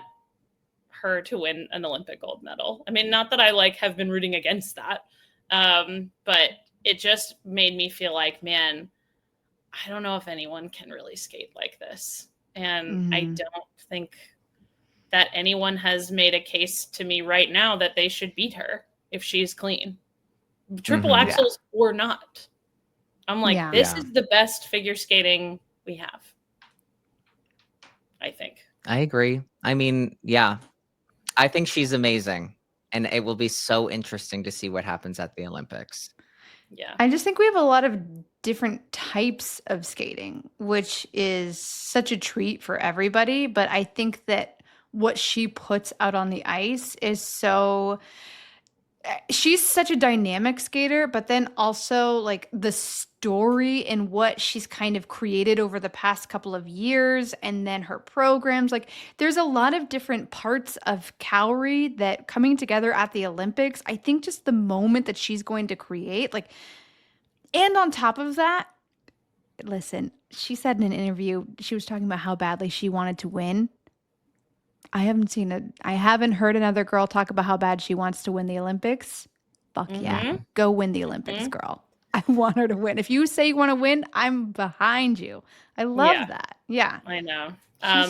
[SPEAKER 1] her to win an Olympic gold medal. I mean, not that I like have been rooting against that, but it just made me feel like, man, I don't know if anyone can really skate like this. And I don't think that anyone has made a case to me right now that they should beat her if she's clean. Triple axels or not. I'm like, this is the best figure skating we have, I think.
[SPEAKER 3] I agree. I mean, yeah, I think she's amazing. And it will be so interesting to see what happens at the Olympics.
[SPEAKER 1] Yeah.
[SPEAKER 2] I just think we have a lot of different types of skating, which is such a treat for everybody. But I think that what she puts out on the ice is so she's such a dynamic skater, but then also like the story and what she's kind of created over the past couple of years, and then her programs. Like, there's a lot of different parts of Cowrie that coming together at the Olympics. I think just the moment that she's going to create, like, and on top of that, listen, she said in an interview, she was talking about how badly she wanted to win. I haven't heard another girl talk about how bad she wants to win the Olympics. Fuck yeah. Go win the Olympics, girl. I want her to win. If you say you want to win, I'm behind you. I love that. Yeah.
[SPEAKER 1] I know.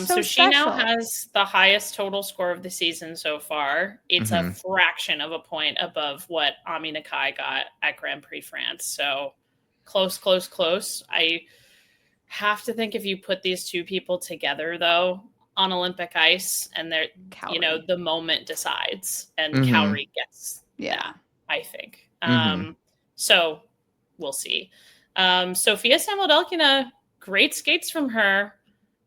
[SPEAKER 2] So
[SPEAKER 1] she now
[SPEAKER 2] special.
[SPEAKER 1] has the highest total score of the season so far. It's a fraction of a point above what Ami Nakai got at Grand Prix France. So close. I have to think if you put these two people together, though, on Olympic ice, and they're, you know, the moment decides, and Cowrie gets that, I think. So we'll see. Sofia Samodelkina, great skates from her.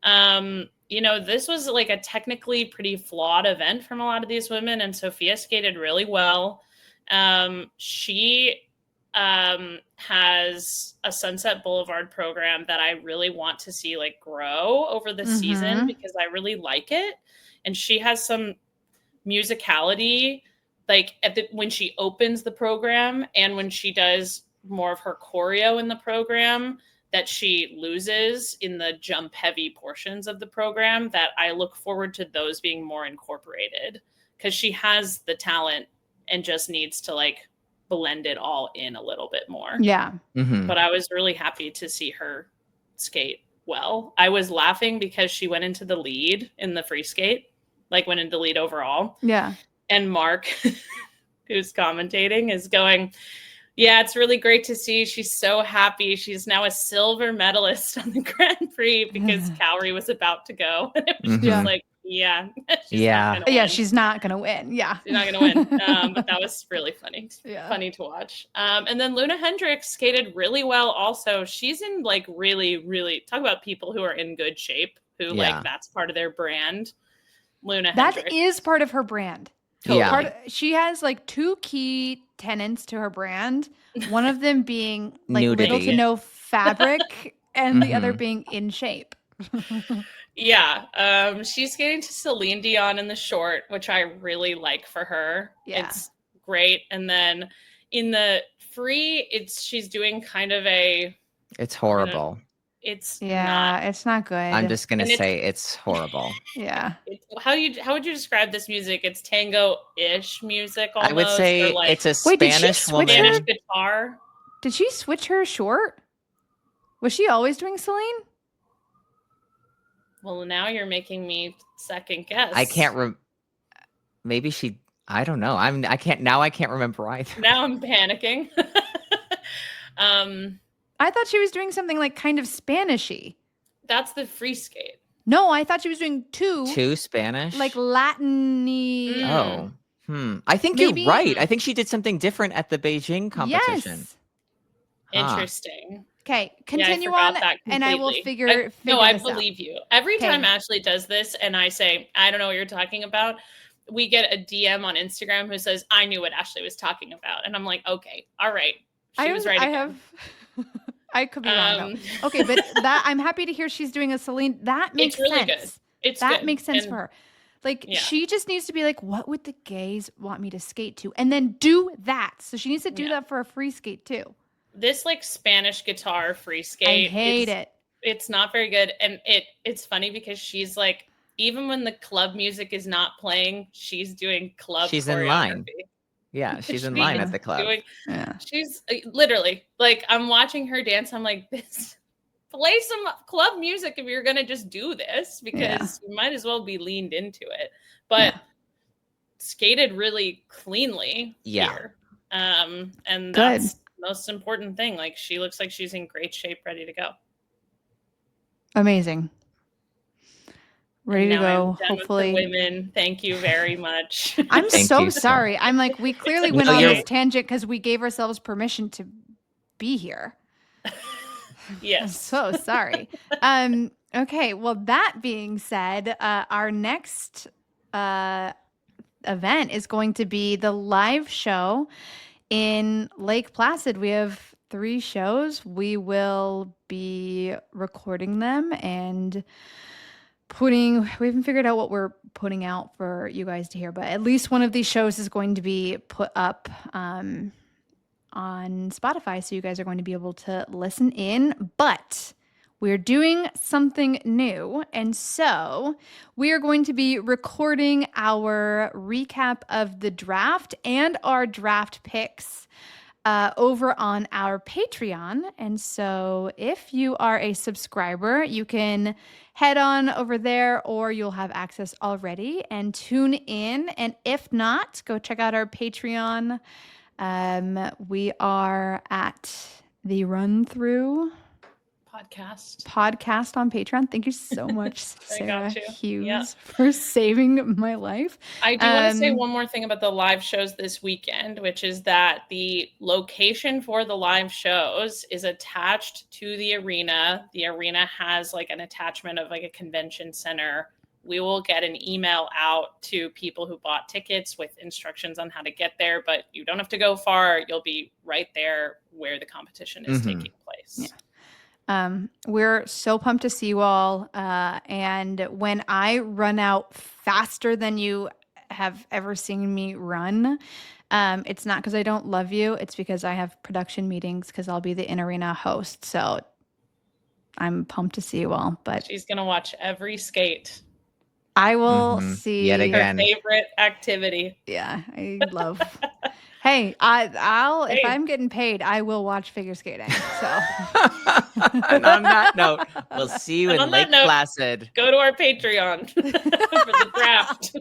[SPEAKER 1] You know, this was like a technically pretty flawed event from a lot of these women, and Sofia skated really well. She has a Sunset Boulevard program that I really want to see like grow over the season, because I really like it. And she has some musicality, like when she opens the program and when she does more of her choreo in the program, that she loses in the jump heavy portions of the program, that I look forward to those being more incorporated, because she has the talent and just needs to like blend it all in a little bit more.
[SPEAKER 2] Yeah.
[SPEAKER 1] But I was really happy to see her skate well. I was laughing because she went into the lead in the free skate, like went into the lead overall.
[SPEAKER 2] Yeah.
[SPEAKER 1] And Mark, who's commentating, is going, yeah, it's really great to see. She's so happy. She's now a silver medalist on the Grand Prix because Cowrie was about to go. And it was just like, yeah.
[SPEAKER 2] She's not going to win. Yeah.
[SPEAKER 1] She's not going to win. But that was really funny. Yeah. Funny to watch. And then Luna Hendricks skated really well also. She's in like really, really, talk about people who are in good shape, who like that's part of their brand. Luna Hendricks.
[SPEAKER 2] That is part of her brand.
[SPEAKER 1] Totally.
[SPEAKER 2] She has like two key tenets to her brand. One of them being like
[SPEAKER 3] nudity.
[SPEAKER 2] little to no fabric, and the other being in shape.
[SPEAKER 1] Yeah. She's getting to Celine Dion in the short, which I really like for her.
[SPEAKER 2] Yeah.
[SPEAKER 1] It's great. And then in the free, she's doing kind of a...
[SPEAKER 3] It's horrible.
[SPEAKER 1] It's
[SPEAKER 2] it's not good.
[SPEAKER 3] I'm just gonna say it's horrible.
[SPEAKER 2] Yeah.
[SPEAKER 1] How would you describe this music? It's tango-ish music almost.
[SPEAKER 3] I would say
[SPEAKER 1] like,
[SPEAKER 3] it's a Spanish woman.
[SPEAKER 1] Spanish guitar.
[SPEAKER 2] Did she switch her short? Was she always doing Celine?
[SPEAKER 1] Well, now you're making me second guess.
[SPEAKER 3] I can't maybe she. I don't know. I can't remember either.
[SPEAKER 1] Now I'm panicking.
[SPEAKER 2] I thought she was doing something like kind of Spanishy.
[SPEAKER 1] That's the free skate.
[SPEAKER 2] No, I thought she was doing two Spanish, like Latin-y.
[SPEAKER 3] Oh, I think you're right. I think she did something different at the Beijing competition.
[SPEAKER 2] Yes.
[SPEAKER 1] Interesting.
[SPEAKER 2] Okay, continue on, and I will figure this
[SPEAKER 1] I believe you. Every time Ashley does this, and I say, I don't know what you're talking about, we get a DM on Instagram who says, I knew what Ashley was talking about. And I'm like, okay, all right. She was right again.
[SPEAKER 2] I could be wrong though. Okay, but I'm happy to hear she's doing a Celine. That makes sense.
[SPEAKER 1] Really good.
[SPEAKER 2] That makes sense for her. Like, she just needs to be like, what would the gays want me to skate to? And then do that. So she needs to do that for a free skate too.
[SPEAKER 1] This like Spanish guitar free skate.
[SPEAKER 2] I hate it.
[SPEAKER 1] It's not very good. And it's funny because she's like, even when the club music is not playing, she's doing club
[SPEAKER 3] She's in line. Yeah, she's in line at the club.
[SPEAKER 1] She's literally like, I'm watching her dance. I'm like, play some club music if you're going to just do this, because you might as well be leaned into it. But skated really cleanly here. And that's the most important thing. Like, she looks like she's in great shape, ready to go.
[SPEAKER 2] Amazing. Ready to go, hopefully.
[SPEAKER 1] With the women, thank you very much.
[SPEAKER 2] I'm so sorry. I'm like, we clearly went on this tangent because we gave ourselves permission to be here.
[SPEAKER 1] Yes.
[SPEAKER 2] I'm so sorry. Okay, well, that being said, our next event is going to be the live show in Lake Placid. We have 3 shows. We will be recording them and we haven't figured out what we're putting out for you guys to hear, but at least one of these shows is going to be put up on Spotify. So you guys are going to be able to listen in, but we're doing something new. And so we are going to be recording our recap of the draft and our draft picks over on our Patreon. And so if you are a subscriber, you can head on over there, or you'll have access already and tune in. And if not, go check out our Patreon. We are at the Run Through podcast on Patreon. Thank you so much, Sarah Hughes, for saving my life.
[SPEAKER 1] I do want to say one more thing about the live shows this weekend, which is that the location for the live shows is attached to the arena. The arena has like an attachment of like a convention center. We will get an email out to people who bought tickets with instructions on how to get there, but you don't have to go far. You'll be right there where the competition is taking place.
[SPEAKER 2] Yeah. We're so pumped to see you all. And when I run out faster than you have ever seen me run, it's not because I don't love you. It's because I have production meetings because I'll be the in-arena host. So I'm pumped to see you all. But
[SPEAKER 1] she's going to watch every skate.
[SPEAKER 2] I will see
[SPEAKER 3] yet again.
[SPEAKER 1] Her favorite activity.
[SPEAKER 2] Yeah, I love. Hey, I'll if I'm getting paid, I will watch figure skating. So,
[SPEAKER 3] and on that note, we'll see you in Lake Placid.
[SPEAKER 1] Go to our Patreon for the draft.